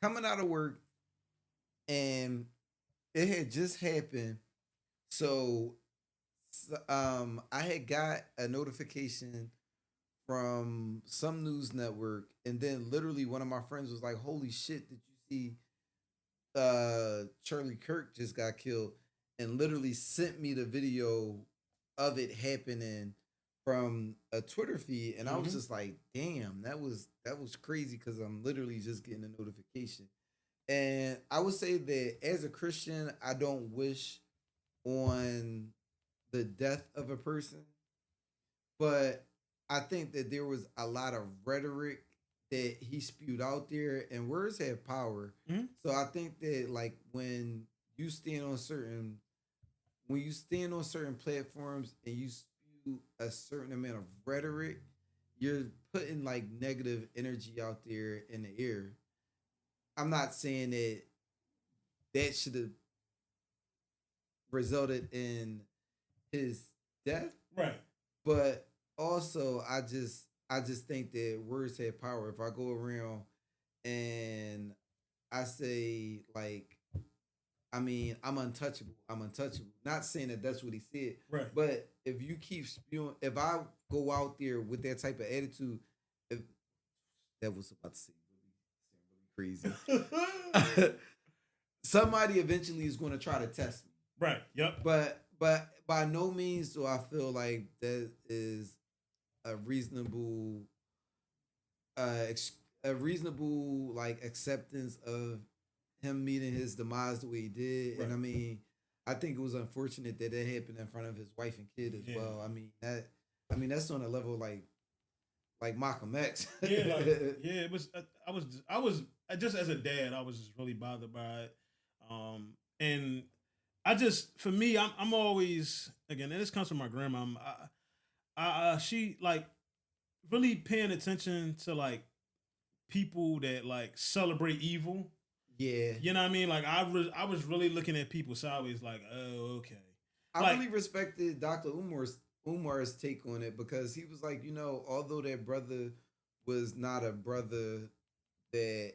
coming out of work and it had just happened. So I had got a notification from some news network, and then literally one of my friends was like, "Holy shit, did you see Charlie Kirk just got killed?" And literally sent me the video of it happening from a Twitter feed, and I was just like, "Damn, that was crazy," because I'm literally just getting a notification. And I would say that as a Christian, I don't wish on the death of a person, but I think that there was a lot of rhetoric that he spewed out there, and words have power. Mm-hmm. So I think that like when you stand on certain platforms and you spew a certain amount of rhetoric, you're putting like negative energy out there in the air. I'm not saying that should have resulted in his death, right? But also, I just think that words have power. If I go around and I say like, I mean, I'm untouchable. I'm untouchable. Not saying that that's what he said, right? But if you keep spewing, if I go out there with that type of attitude, if that was about to say really crazy, somebody eventually is going to try to test me, right? Yep. But by no means do I feel like that is a reasonable like acceptance of him meeting his demise the way he did. Right. And I mean, I think it was unfortunate that happened in front of his wife and kid as well. I mean that's on a level like Malcolm X. It was. I was just as a dad, I was just really bothered by it. And I just, for me, I'm always, again, and this comes from my grandma. She like really paying attention to like people that like celebrate evil. Yeah, you know what I mean. Like I was really looking at people sideways, like, oh, okay. I really respected Dr. Umar's take on it because he was like, although that brother was not a brother that.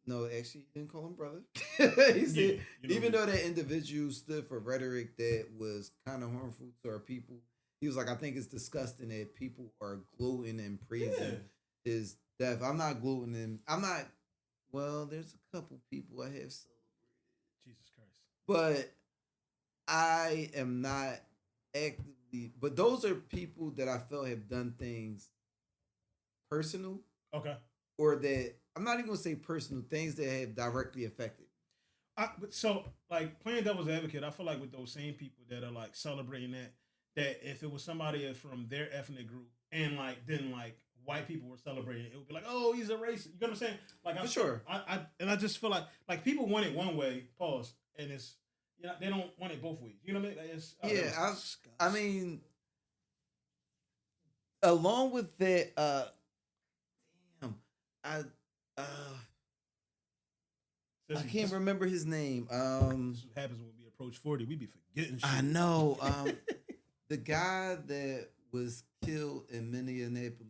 No, actually, he didn't call him brother. He said, even though that individual stood for rhetoric that was kind of harmful to our people, he was like, I think it's disgusting that people are gloating and praising his death. I'm not gloating in. Well, there's a couple people I have celebrated. Jesus Christ. But I am not actively. But those are people that I felt have done things personal. Okay. Or that I'm not even gonna say personal things that have directly affected. So like playing devil's advocate, I feel like with those same people that are like celebrating that if it was somebody from their ethnic group and like then like white people were celebrating it would be like, oh, he's a racist. You know what I'm saying? Like For sure. I just feel like people want it one way, pause, and it's they don't want it both ways. You know what I mean? Like, it's, Yeah, I mean, along with that, damn, uh, I can't remember his name. This is what happens when we approach 40. We be forgetting shit. I know. The guy that was killed in Minneapolis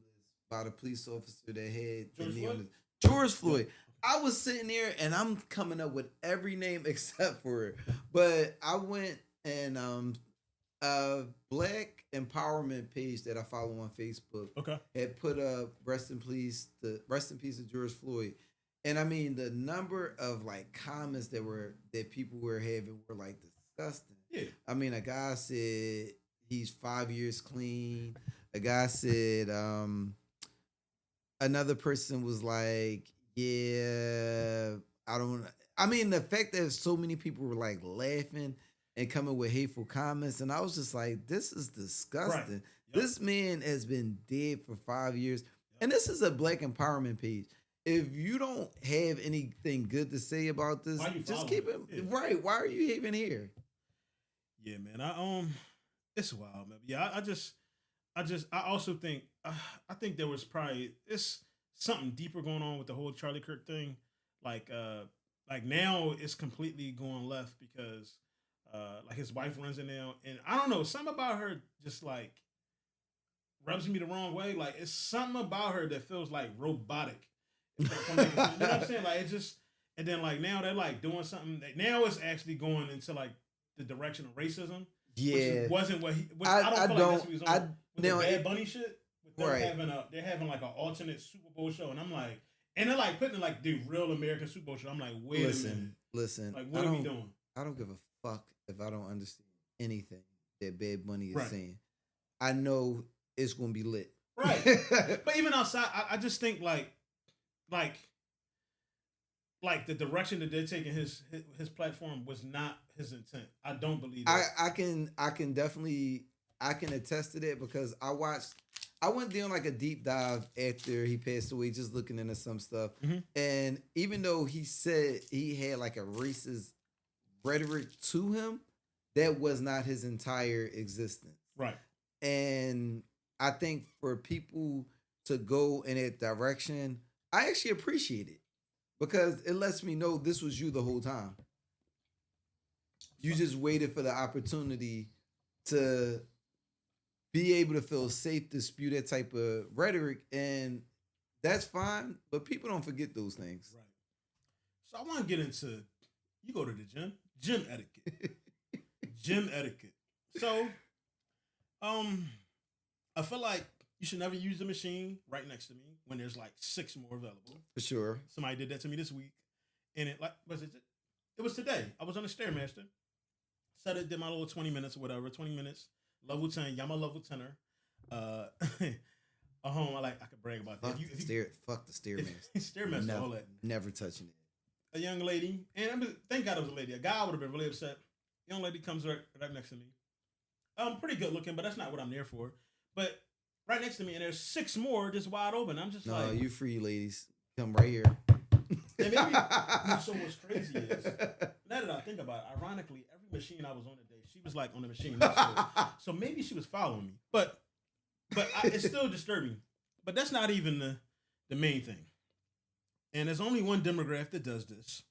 by the police officer that had George the knee on Floyd? George Floyd. I was sitting there and I'm coming up with every name except for it. But I went and Black empowerment page that I follow on Facebook had put up rest in peace to George Floyd. And I mean the number of like comments that people were having were like disgusting. Yeah. I mean, a guy said he's 5 years clean. A guy said another person was like, yeah, I mean, the fact that so many people were like laughing and coming with hateful comments, and I was just like, this is disgusting. Right. Yep. This man has been dead for 5 years. Yep. And this is a Black empowerment page. If you don't have anything good to say about this, just keep it right. Why are you even here? Yeah, man. It's wild, man. Yeah, I also think I think there was probably something deeper going on with the whole Charlie Kirk thing. Like now it's completely going left because like his wife runs it now, and I don't know, something about her just like rubs me the wrong way. Like it's something about her that feels like robotic. You know what I'm saying? Like it just, and then like now they're like doing something. Now it's actually going into like the direction of racism. Yeah, which wasn't what he. I don't feel like that's what he was on. With now, the Bad Bunny shit. With them they're having like an alternate Super Bowl show, and I'm like, and they're like putting like the real American Super Bowl show. I'm like, wait a minute. Listen. Like, what are we doing? I don't give a fuck if I don't understand anything that Bad Bunny is saying. I know it's gonna be lit. Right. But even outside, I just think like the direction that they're taking his platform was not his intent. I don't believe that. I can definitely attest to that because I went down like a deep dive after he passed away, just looking into some stuff. Mm-hmm. And even though he said he had like a racist rhetoric to him, that was not his entire existence. Right. And I think for people to go in that direction, I actually appreciate it because it lets me know this was you the whole time. You just waited for the opportunity to be able to feel safe to spew that type of rhetoric, and that's fine, but people don't forget those things. Right. So I want to get into, you go to the gym etiquette. Gym etiquette. So, I feel like you should never use the machine right next to me when there's like 6 more available. For sure. Somebody did that to me this week. And it was today. I was on the Stairmaster. Said it, did my little 20 minutes or whatever. 20 minutes. Level 10. Yeah, I'm a level 10er. A home, I could brag about that. Fuck the Stairmaster. Stairmaster, all that. Never touching it. A young lady, and thank God it was a lady. A guy would have been really upset. Young lady comes right next to me. Pretty good looking, but that's not what I'm there for. But right next to me, and there's 6 more just wide open. I'm just like, you free ladies, come right here. And maybe so what's crazy is now that I think about it, ironically, every machine I was on today, she was like on the machine next to her. So maybe she was following me, but it's still disturbing. But that's not even the main thing. And there's only one demographic that does this.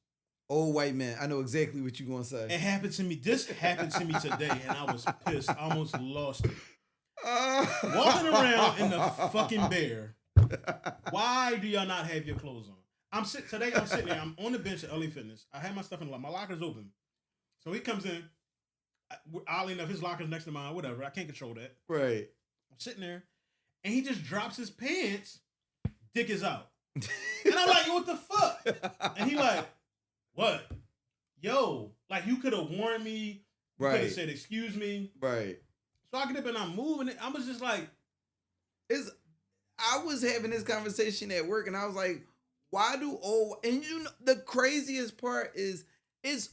Old white man. I know exactly what you're gonna say. It happened to me. This happened to me today, and I was pissed. I almost lost it. Walking around in the fucking bear. Why do y'all not have your clothes on? I'm sitting there. I'm on the bench at LA Fitness. I have my stuff in the locker. My locker's open. So he comes in. Oddly enough, his locker's next to mine. Whatever. I can't control that. Right. I'm sitting there, and he just drops his pants. Dick is out. And I'm like, yo, what the fuck? And he like, what? Yo, like you could have warned me. You could have said, excuse me. Right. So I get up and I'm moving it. I was just like, I was having this conversation at work, and I was like, why do old and the craziest part is it's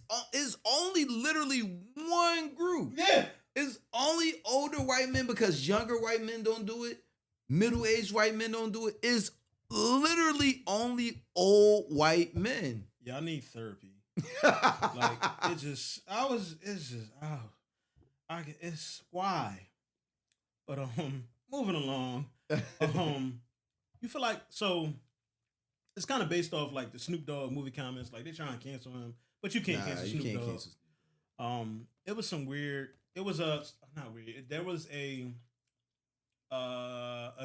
only literally one group. Yeah. It's only older white men because younger white men don't do it. Middle-aged white men don't do it. It's literally only old white men. Yeah, I need therapy. Like it's why. But moving along. You feel like so it's kind of based off like the Snoop Dogg movie comments. Like they trying to cancel him, but you can't cancel Snoop Dogg. Cancel. It was some weird. It was not weird. There was a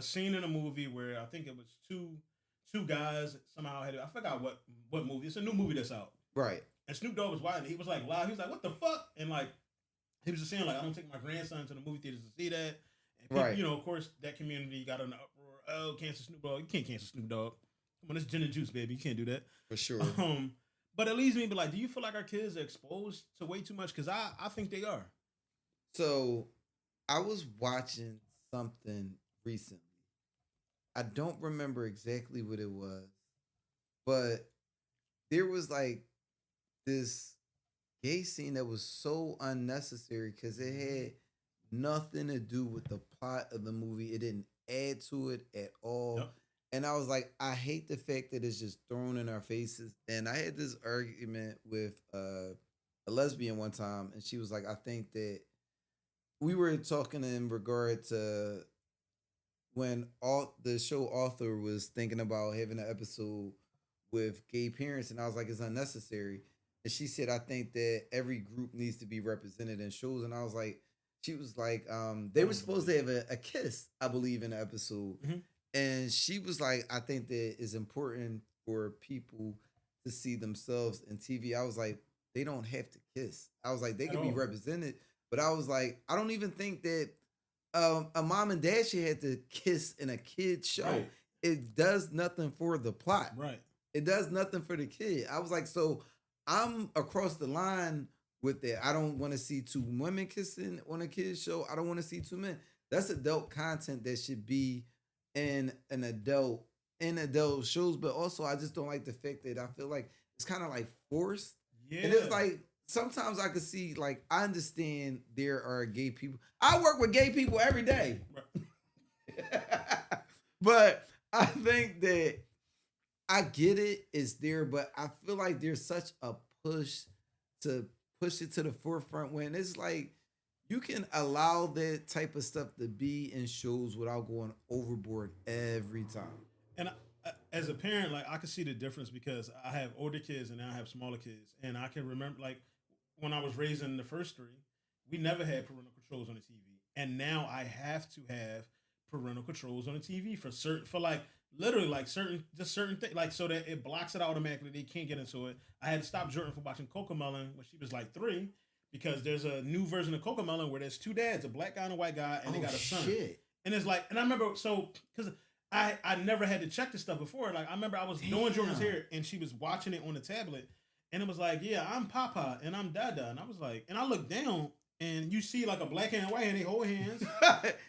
scene in a movie where I think it was two guys somehow had. I forgot what movie. It's a new movie that's out. Right. And Snoop Dogg was watching. He was like live. He was like, "What the fuck?" And like he was just saying like, "I don't take my grandson to the movie theaters to see that." And people, right. You know, of course, that community got an uproar. Oh, cancel Snoop Dogg. You can't cancel Snoop Dogg. Come on, it's gin and juice, baby. You can't do that. For sure. But it leads me to be like, do you feel like our kids are exposed to way too much? Because I think they are. So, I was watching something recently. I don't remember exactly what it was, but there was like this gay scene that was so unnecessary because it had nothing to do with the plot of the movie. It didn't add to it at all. Yep. And I was like, I hate the fact that it's just thrown in our faces. And I had this argument with a lesbian one time, and she was like, I think that we were talking in regard to when the show author was thinking about having an episode with gay parents, and I was like, it's unnecessary. And she said, I think that every group needs to be represented in shows. And I was like, she was like, they were supposed to have a kiss, I believe, in the episode. Mm-hmm. And she was like, I think that it's important for people to see themselves in TV. I was like, they don't have to kiss. I was like, they can be represented. But I was like, I don't even think that a mom and dad should have to kiss in a kid's show. Right. It does nothing for the plot. Right. It does nothing for the kid. I was like, so I'm across the line with it. I don't want to see two women kissing on a kid's show. I don't want to see two men. That's adult content that should be in adult shows. But also, I just don't like the fact that I feel like it's kind of like forced. Yeah. And it's like, sometimes I could see, like, I understand there are gay people. I work with gay people every day. Right. But I think that I get it, it's there, but I feel like there's such a push to push it to the forefront when it's like you can allow that type of stuff to be in shows without going overboard every time. And as a parent, like, I can see the difference because I have older kids and now I have smaller kids. And I can remember, like, when I was raising the first three, we never had parental controls on the TV. And now I have to have parental controls on the TV for certain things, like, so that it blocks it automatically. They can't get into it. I had to stop Jordan from watching Cocomelon when she was like 3 because there's a new version of Cocomelon where there's two dads, a black guy and a white guy, and they got a son. Shit. And it's like, and I remember, so, because I never had to check this stuff before. Like, I remember I was doing Jordan's hair and she was watching it on the tablet. And it was like, yeah, I'm Papa and I'm Dada. And I was like, and I looked down and you see like a black hand and white hand, they hold hands.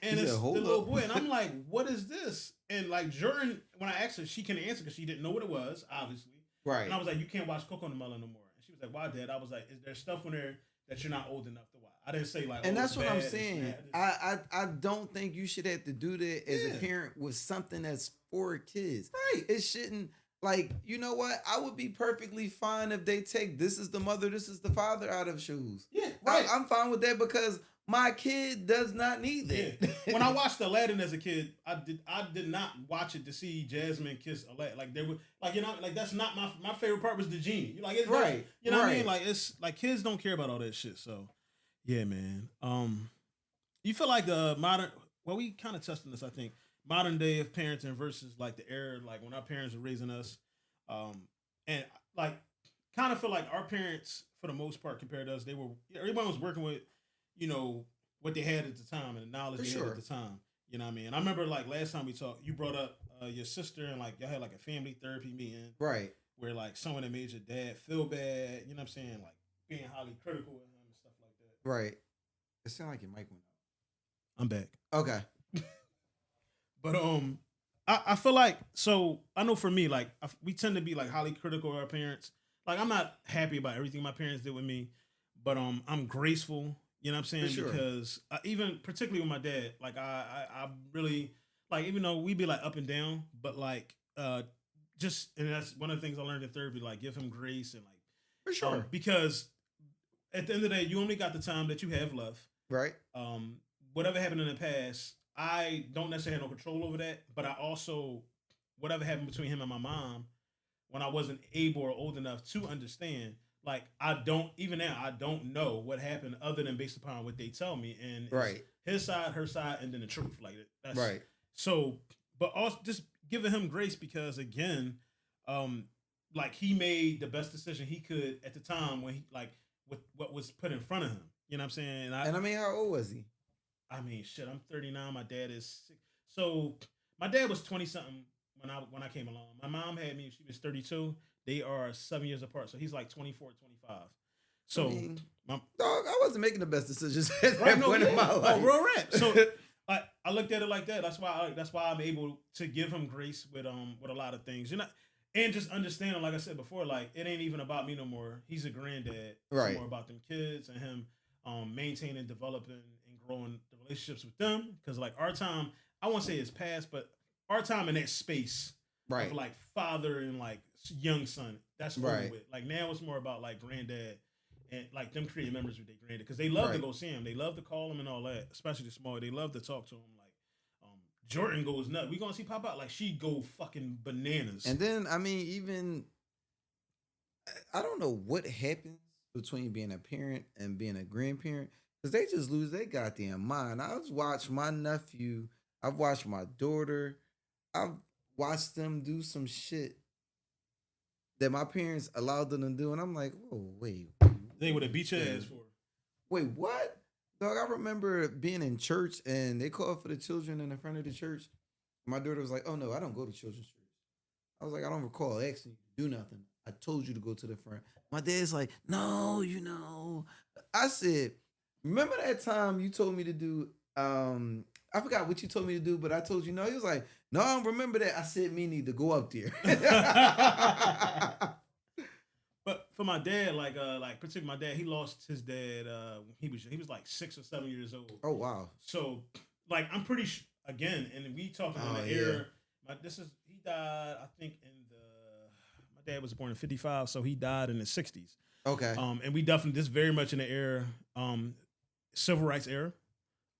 And it's the little boy. And I'm like, what is this? And like Jordan, when I asked her, she couldn't answer because she didn't know what it was, obviously. Right. And I was like, you can't watch Cocomelon no more. And she was like, why, Dad? I was like, is there stuff on there that you're not old enough to watch? I didn't say like, and that's what I'm saying. I don't think you should have to do that as a parent with something that's for kids. Right. It shouldn't. Like, you know what? I would be perfectly fine if they take This Is the Mother, This Is the Father out of shows. Yeah, right. I'm fine with that because my kid does not need that. Yeah. When I watched Aladdin as a kid, I did not watch it to see Jasmine kiss Aladdin. Like, there was, like, you know, like, that's not my favorite part was the genie. Like, it's right. You know what I mean? Like, it's like kids don't care about all that shit. So, yeah, man. You feel like the modern? Well, we kind of touched on this, I think. Modern day of parenting versus like the era, like when our parents were raising us, and like kind of feel like our parents, for the most part, compared to us, everyone was working with, you know, what they had at the time and the knowledge they had at the time. You know what I mean? And I remember like last time we talked, you brought up your sister and like y'all had like a family therapy meeting, right? Where like someone that made your dad feel bad. You know what I'm saying? Like being highly critical of him and stuff like that. Right. It sounded like your mic went out. I'm back. Okay. But I feel like, so I know for me, like we tend to be like highly critical of our parents. Like I'm not happy about everything my parents did with me, but I'm graceful. You know what I'm For saying? sure. Because even particularly with my dad, like I really like, even though we be like up and down, but like just, and that's one of the things I learned in therapy. Like give him grace and For like sure. because at the end of the day, you only got the time that you have left. Right. Um, whatever happened in the past, I don't necessarily have no control over that. But I also, whatever happened between him and my mom, when I wasn't able or old enough to understand, like I don't, even now I don't know what happened other than based upon what they tell me, and it's Right. his side, her side, and then the truth. Like that's Right. so. But also just giving him grace because again, um, like he made the best decision he could at the time when he like with what was put in front of him. You know what I'm saying? And And I mean, how old was he? I mean, shit. I'm 39. My dad is six. So my dad was 20 something when I came along. My mom had me. She was 32. They are 7 years apart. So he's like 24, 25. I So mean, my, dog, I wasn't making the best decisions at right, that no, point yeah, in my life. real rap. So I looked at it like that. That's why I'm able to give him grace with a lot of things. You know, and just understanding, like I said before, like it ain't even about me no more. He's a granddad. It's Right. more about them kids and him maintaining, developing, and growing the relationships with them. Because like our time, I won't say it's past, but our time in that space of Right. like father and like young son, that's over Right. with. Like now it's more about like granddad and like them creating memories with their granddad because they love to Right. go see him. They love to call him and all that, especially the small. They love to talk to him. Like Jordan goes nuts. We gonna see Pop Out like she go fucking bananas. And then, I mean, even I don't know what happens between being a parent and being a grandparent because they just lose their goddamn mind. I've watched my nephew, I've watched my daughter, I've watched them do some shit that my parents allowed them to do, and I'm like, whoa, wait, They would have beat your ass for. wait, what? Dog, I remember being in church and they called for the children in the front of the church. My daughter was like, oh no, I don't go to children's church. I was like, I don't recall asking you to do nothing. I told you to go to the front. My dad's like, no, you know. I said, remember that time you told me to do, I forgot what you told me to do, but I told you no. He was like, no, I don't remember that. I said, me need to go up there. But for my dad, like particularly my dad, he lost his dad. When he was like 6 or 7 years old. Oh, wow. So like I'm pretty again, and we talking in Oh, the yeah. era. He died I think in the my dad was born in '55, so he died in the '60s. Okay. And we definitely this very much in the era, civil rights era.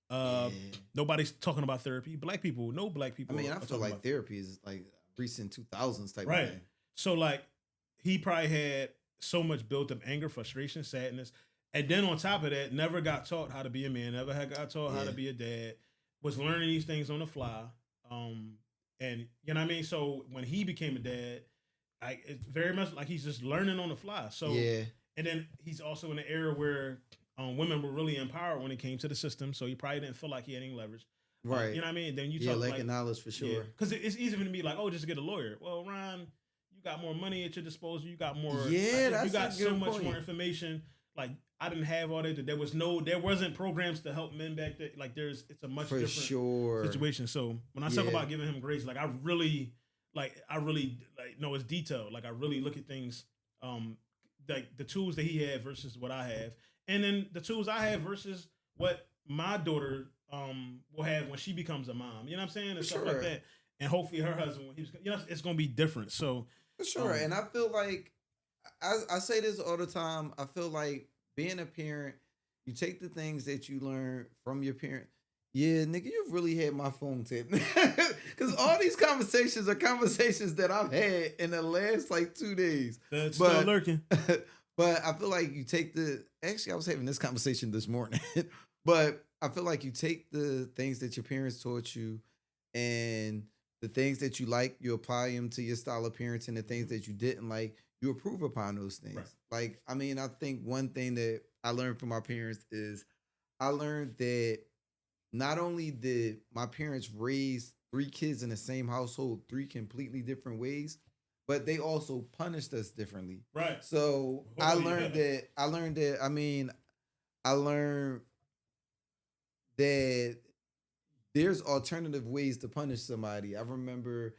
Yeah. Nobody's talking about therapy. Black people, no black I people. mean, are I feel talking like about therapy is like recent 2000s type right. of thing. So like he probably had so much built up anger, frustration, sadness, and then on top of that, never got taught how to be a man, never had got taught how to be a dad, was learning these things on the fly. And you know what I mean? So when he became a dad, it's very much like he's just learning on the fly. So Yeah. and then he's also in an era where women were really empowered when it came to the system. So he probably didn't feel like he had any leverage. Right. You know what I mean? Then you Yeah, talk lack like of knowledge for sure. because it's easy for me to be like, oh, just get a lawyer. Well, Ron, you got more money at your disposal. You got more. Yeah, like, that's you got a so good much point. more information. Like I didn't have all that. There wasn't programs to help men back then. Like it's a much For different sure. situation. So when I talk Yeah. about giving him grace, like I really like know it's detailed. Like I really look at things, like the tools that he had versus what I have, and then the tools I have versus what my daughter will have when she becomes a mom. You know what I'm saying? And For stuff sure. like that. And hopefully her husband, when it's gonna be different. So For sure. Um, And I feel like I say this all the time. I feel like being a parent, you take the things that you learn from your parent. Yeah, nigga, you've really had my phone tapped. Because all these conversations are conversations that I've had in the last like 2 days. that's But- still lurking. But I feel like you take actually, I was having this conversation this morning, but I feel like you take the things that your parents taught you and the things that you like, you apply them to your style of parenting, the things that you didn't like, you improve upon those things. Right. Like, I mean, I think one thing that I learned from my parents is I learned that not only did my parents raise 3 kids in the same household 3 completely different ways, but they also punished us differently. Right. So Oh, I learned that. I learned there's alternative ways to punish somebody. I remember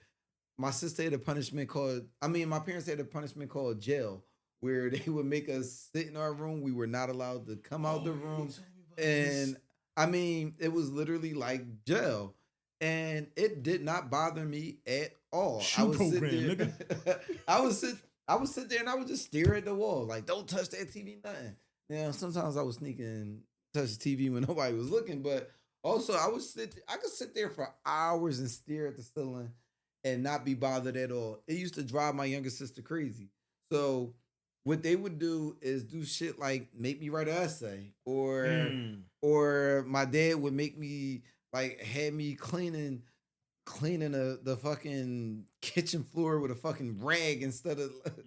my sister had a punishment called, I mean, my parents had a punishment called jail, where they would make us sit in our room. We were not allowed to come out the Oh, you room. told me about this. And I mean, it was literally like jail. And it did not bother me at all. I Shoe would sit program, there. nigga. I would sit there and I would just stare at the wall. Like, don't touch that TV, nothing. Now, sometimes I was sneaking and touch the TV when nobody was looking, but also I could sit there for hours and stare at the ceiling and not be bothered at all. It used to drive my younger sister crazy. So what they would do is do shit like make me write an essay, Mm. or my dad would make me like had me cleaning the fucking kitchen floor with a fucking rag instead of but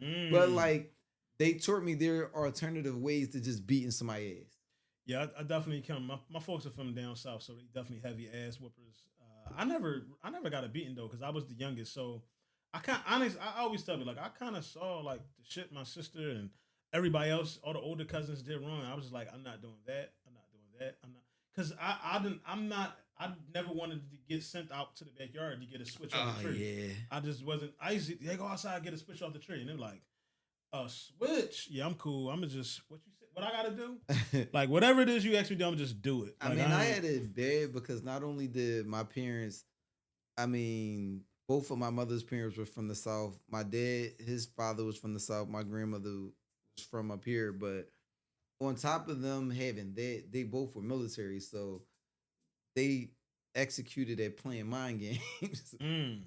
Mm. like they taught me there are alternative ways to just beating somebody's ass. Yeah, I definitely come. My folks are from down south, so they definitely heavy ass whoopers. I never got a beating though, because I was the youngest. So I always tell me like I kind of saw like the shit my sister and everybody else, all the older cousins did wrong. I was just like, I'm not doing that. I'm not doing that. I'm not, because I didn't. I'm not. I never wanted to get sent out to the backyard to get a switch off the Oh tree. yeah. I just wasn't. I used to they go outside and get a switch off the tree, and they're like, a switch? Yeah, I'm cool. I'm gonna just what you said. What I gotta do? Like whatever it is you ask me to do, I'm just do it. I Like, mean, I had it bad because not only did my parents, I mean, both of my mother's parents were from the South. My dad, his father was from the South. My grandmother was from up here. But on top of them having that, they both were military. So they executed at playing mind games. Mm,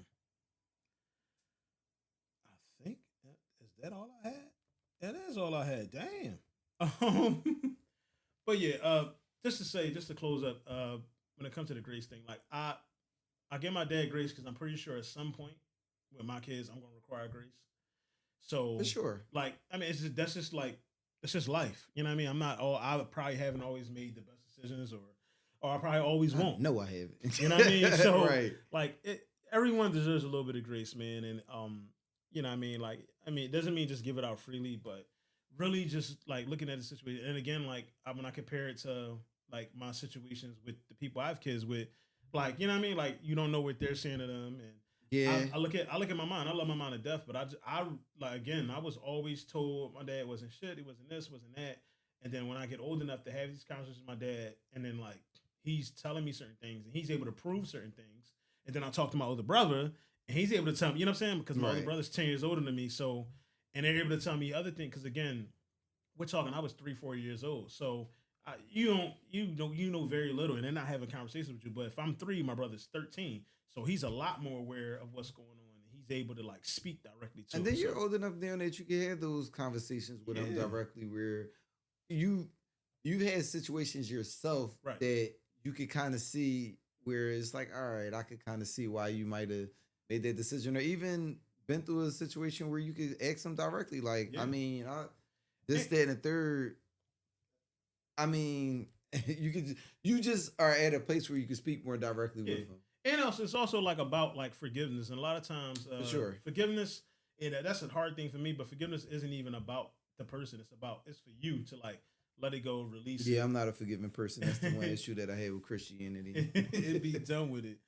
I think is that all I had? That is all I had. Damn. Um, but yeah, just to say, just to close up, when it comes to the grace thing, like I give my dad grace because I'm pretty sure at some point with my kids I'm gonna require grace. For So sure. like I mean that's just like it's just life. You know what I mean? I'm not all I probably haven't always made the best decisions or I probably always won't. No, I haven't. You know what I mean? So right. like everyone deserves a little bit of grace, man. And you know what I mean? Like I mean, it doesn't mean just give it out freely, but really just like looking at the situation. And again, like when I compare it to like my situations with the people I have kids with, like you know what I mean? Like you don't know what they're saying to them, and Yeah. I look at my mom. I love my mom to death, but I like again. I was always told my dad wasn't shit. He wasn't this, wasn't that. And then when I get old enough to have these conversations with my dad, and then like he's telling me certain things, and he's able to prove certain things, and then I talk to my older brother, and he's able to tell me, you know what I'm saying? Because my older Right. brother's 10 years older than me, so and they're able to tell me other things. Because again, we're talking. I was 3, 4 years old, so you know very little, and they're not having conversations with you. But if I'm 3, my brother's 13, so he's a lot more aware of what's going on, and he's able to like speak directly to. And him. then you're So, old enough now that you can have those conversations with them yeah, directly where you you've had situations yourself right. that you could kind of see where it's like, all right, I could kind of see why you might have made that decision, or even been through a situation where you could ask them directly, like, I Yeah. mean, this, that, and the third. I mean, you just are at a place where you can speak more directly Yeah. with them. And also, it's also like about like forgiveness, and a lot of times, For sure. forgiveness, and that's a hard thing for me. But forgiveness isn't even about the person; it's for you to like let it go, release Yeah, it, I'm not a forgiving person. That's the one issue that I had with Christianity. and be done with it.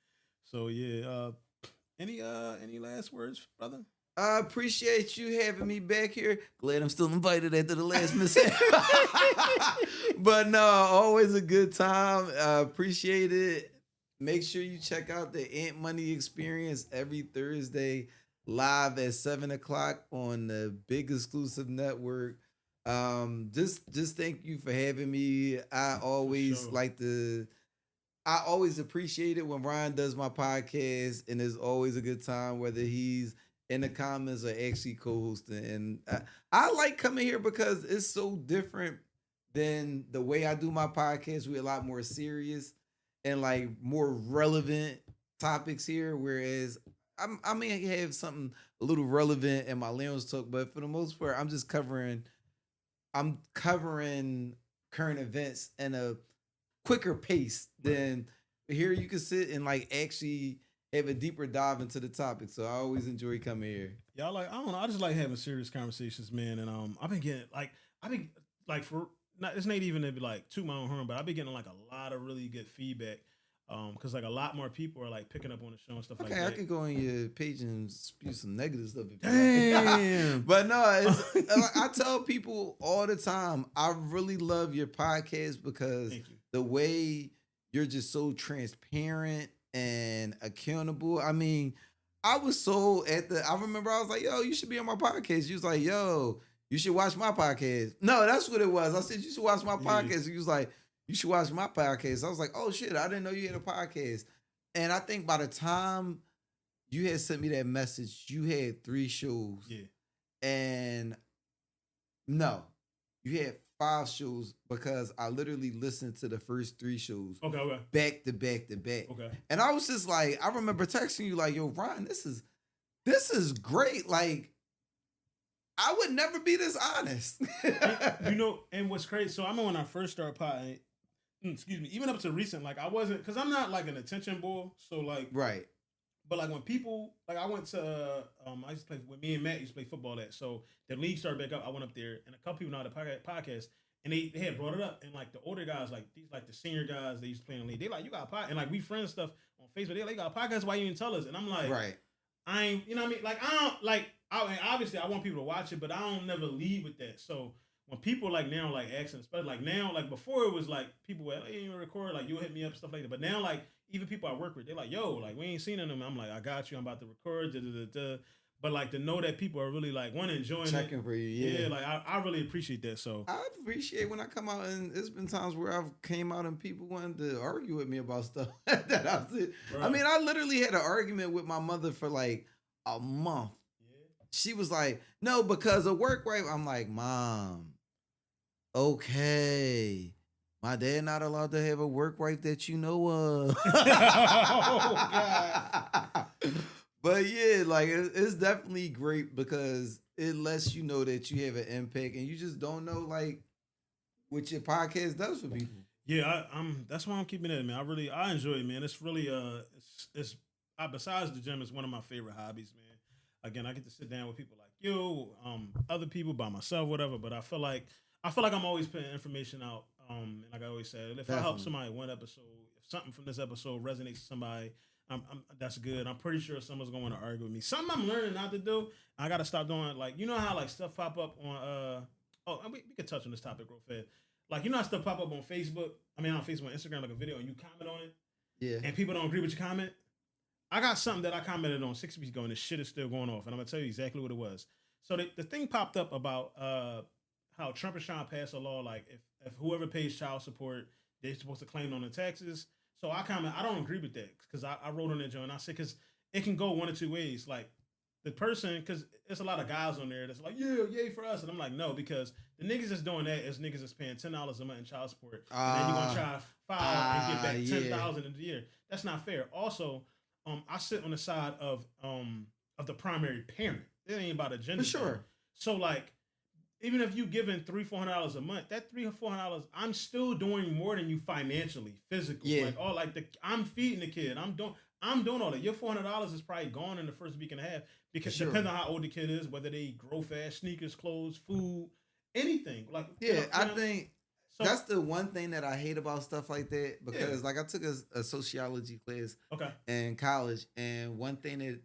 So yeah, any last words, brother? I appreciate you having me back here. Glad I'm still invited after the last mishap. But no, always a good time. I appreciate it. Make sure you check out the AntMoney experience every Thursday live at 7 o'clock on the big exclusive network. Just thank you for having me. I always sure. like to I always appreciate it when Ryan does my podcast, and it's always a good time, whether he's in the comments or actually co-hosting. And I like coming here because it's so different than the way I do my podcast. We're a lot more serious and like more relevant topics here. Whereas I may have something a little relevant in my lounge talk, but for the most part, I'm covering current events in a quicker pace than here. You can sit and like actually have a deeper dive into the topic. So I always enjoy coming here. Yeah, I don't know. I just like having serious conversations, man. And I've been like for not it's not even to be like to my own horn, but I've been getting like a lot of really good feedback Because like a lot more people are like picking up on the show and stuff like Okay, that. I can go on your page and spew some negative stuff. If Damn. But no, I tell people all the time, I really love your podcast because Thank you. the way you're just so transparent and accountable. I mean, I was so I remember I was like, yo, you should be on my podcast. You was like, yo, you should watch my podcast. No, that's what it was. I said, you should watch my podcast. He was like, you should watch my podcast. I was like, oh shit, I didn't know you had a podcast. And I think by the time you had sent me that message, you had 3 shows. Yeah. And no, you had 5 shows because I literally listened to the first 3 shows. Okay. Back to back to back. Okay. And I was just like, I remember texting you like, yo, Ryan, this is great. Like, I would never be this honest. And what's crazy, so I remember when I first started potting, excuse me, even up to recent, like I wasn't, because I'm not like an attention bull, so like, right. But like when people, like I went to, I used to play, with me and Matt used to play football at, so the league started back up, I went up there, and a couple people know how to podcast, and they had brought it up, and like the older guys, like these, like the senior guys, they used to play in the league, they like, you got a podcast, and like we friends stuff on Facebook, they like, you got a podcast, why you didn't tell us? And I'm like, right. I ain't, you know what I mean? Like, I don't, like, obviously I want people to watch it, but I don't never lead with that. So when people like now, like asking, especially like now, like before it was like people were, hey, you record, like you'll hit me up, stuff like that. But now, like, even people I work with, they're like, yo, like, we ain't seen them. I'm like, I got you, I'm about to record, But like to know that people are really like enjoying checking it, for you, yeah. Like I really appreciate that. So I appreciate when I come out, and there's been times where I've came out and people wanted to argue with me about stuff that I said. Right. I mean, I literally had an argument with my mother for like a month. Yeah. She was like, no, because of work, right? I'm like, Mom, okay. My dad not allowed to have a work wife that you know of. Oh, God. But yeah, like it's definitely great because it lets you know that you have an impact, and you just don't know like what your podcast does for people. Yeah, that's why I'm keeping it, man. I enjoy it, man. It's really it's besides the gym, it's one of my favorite hobbies, man. Again, I get to sit down with people like you, other people, by myself, whatever. But I feel like I'm always putting information out. And like I always said, if I help somebody one episode, if something from this episode resonates with somebody, that's good. I'm pretty sure someone's going to argue with me. Something I'm learning not to do. I got to stop doing, like, you know how like stuff pop up on we could touch on this topic real fast. Like, you know how stuff pop up on Facebook? I mean, on Facebook, Instagram, like a video, and you comment on it. Yeah. And people don't agree with your comment. I got something that I commented on 6 weeks ago, and this shit is still going off. And I'm gonna tell you exactly what it was. So the thing popped up about how Trump is trying to pass a law, like if whoever pays child support, they're supposed to claim on the taxes. So I don't agree with that because I wrote on that joint. I said, because it can go one of 2 ways. Like the person, because there's a lot of guys on there that's like, yeah, yay for us. And I'm like, no, because the niggas that's doing that is niggas that's paying $10 a month in child support. And then you're going to try to file and get back $10,000 in a year. That's not fair. Also, I sit on the side of the primary parent. It ain't about a gender. For sure. Thing. So like, even if you giving $300-$400 a month, that $300-$400, I'm still doing more than you financially, physically. Yeah. Like I'm feeding the kid. I'm doing all that. Your $400 is probably gone in the first week and a half because depending on how old the kid is, whether they grow fast, sneakers, clothes, food, anything. Like I think that's the one thing that I hate about stuff like that because like I took a sociology class in college, and one thing that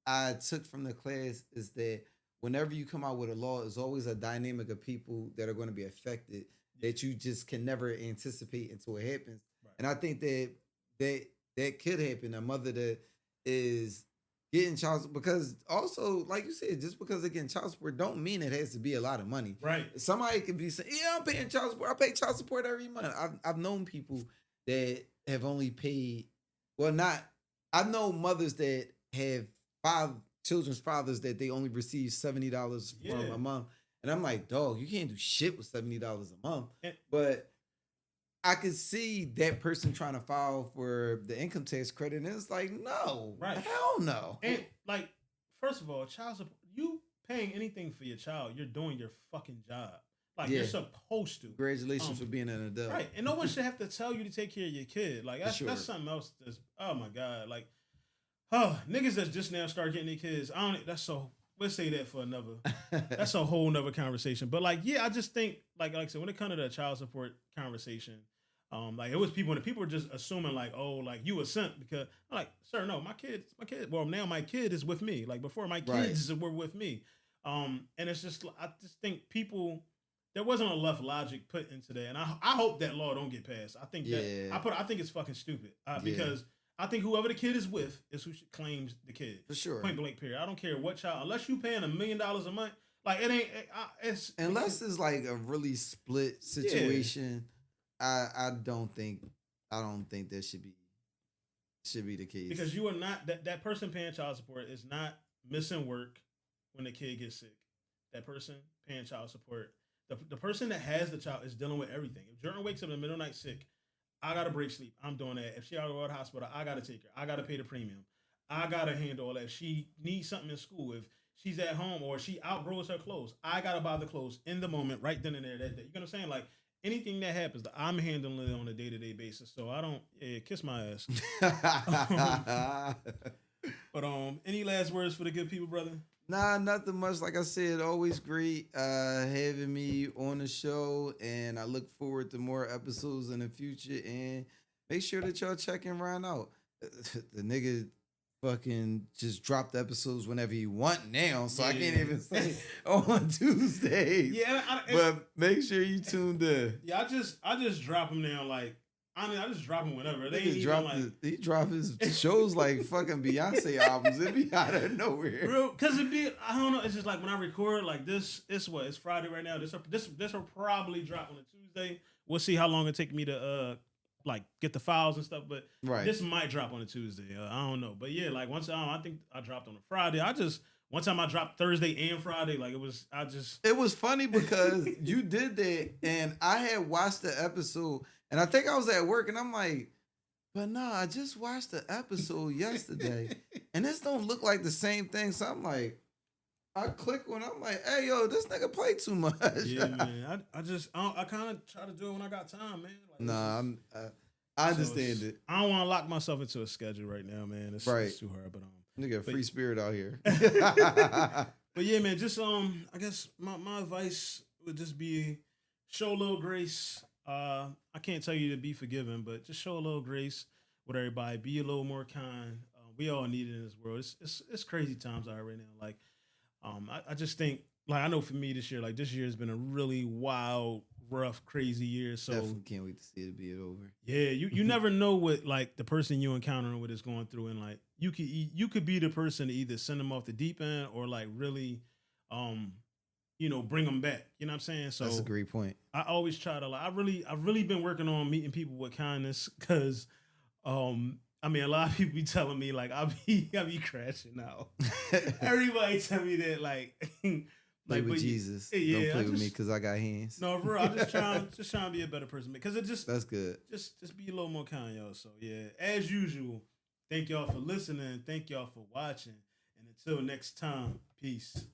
I took from the class is that whenever you come out with a law, there's always a dynamic of people that are going to be affected that you just can never anticipate until it happens. Right. And I think that could happen. A mother that is getting child support, because also, like you said, just because they're getting child support don't mean it has to be a lot of money. Right. Somebody can be saying, yeah, I'm paying child support. I pay child support every month. I've known people that have only paid, I know mothers that have 5 children's fathers that they only receive $70 from a month. And I'm like, dog, you can't do shit with $70 a month. But I could see that person trying to file for the income tax credit, and it's like, no, hell no. And like, first of all, child support, you paying anything for your child, you're doing your fucking job. Like you're supposed to. Congratulations for being an adult. Right. And no one should have to tell you to take care of your kid. Like that's something else that's, oh my God. Like, niggas that just now start getting their kids, we'll say that for that's a whole nother conversation. But like, yeah, I just think, like I said, when it comes to the child support conversation, Like it was people, and people were just assuming like, oh, like you a simp because I'm like, sir, no, my kid. Well, now my kid is with me. Like before, my Right. kids were with me. And it's just, I just think people, there wasn't enough logic put into that, and I hope that law don't get passed. I think Yeah. I think it's fucking stupid Yeah. because I think whoever the kid is with is who should claims the kid. For sure. Point blank. Period. I don't care what child, unless you paying $1 million a month. Like it ain't. It's Unless it's like a really split situation, I don't think that should be the case. Because you are not that person paying child support is not missing work when the kid gets sick. That person paying child support, the person that has the child is dealing with everything. If Jordan wakes up in the middle of the night sick, I gotta break sleep. I'm doing that. If she out of the hospital, I gotta take her. I gotta pay the premium. I gotta handle all that. If she needs something in school, if she's at home or she outgrows her clothes, I gotta buy the clothes in the moment, right then and there. That day. You know what I'm saying? Like anything that happens, I'm handling it on a day-to-day basis. So I don't kiss my ass. But any last words for the good people, brother? Nah, nothing much. Like I said, always great having me on the show, and I look forward to more episodes in the future. And make sure that y'all checking Ryan out. The nigga fucking just dropped the episodes whenever he want now, so I can't even say on Tuesdays. Yeah, but make sure you tuned in. Yeah, I just drop them now. Like I just drop them whenever. They ain't He even like he drop his shows like fucking Beyonce albums. It be out of nowhere. real because it be I don't know. It's just like when I record like this. It's Friday right now. This will probably drop on a Tuesday. We'll see how long it take me to like get the files and stuff. But this might drop on a Tuesday. I don't know. But yeah, like once I think I dropped on a Friday. One time I dropped Thursday and Friday. Like it was funny because you did that and I had watched the episode and I think I was at work and I'm like, but nah, I just watched the episode yesterday and this don't look like the same thing. So I'm like, I click when I'm like, hey yo, this nigga play too much. Yeah, man. I kind of try to do it when I got time, man. Like, nah, I understand it. I don't want to lock myself into a schedule right now, man. It's too hard, but nigga, free spirit out here. But yeah, man, just I guess my advice would just be show a little grace. I can't tell you to be forgiven, but just show a little grace with everybody. Be a little more kind. We all need it in this world. It's crazy times out here right now. Like, I just think, like, I know for me this year has been a really wild, rough, crazy year. So definitely can't wait to see it be over. Yeah, you never know what like the person you encountering with is going through, and like you could be the person to either send them off the deep end or like really, bring them back. You know what I'm saying? So that's a great point. I always try to like I've really been working on meeting people with kindness because, a lot of people be telling me like I be crashing out. Everybody tell me that like. Play with Jesus. Yeah, don't play with me because I got hands. No, bro, I'm just trying to be a better person because that's good. Just be a little more kind, y'all. So yeah, as usual, thank y'all for listening. Thank y'all for watching, and until next time, peace.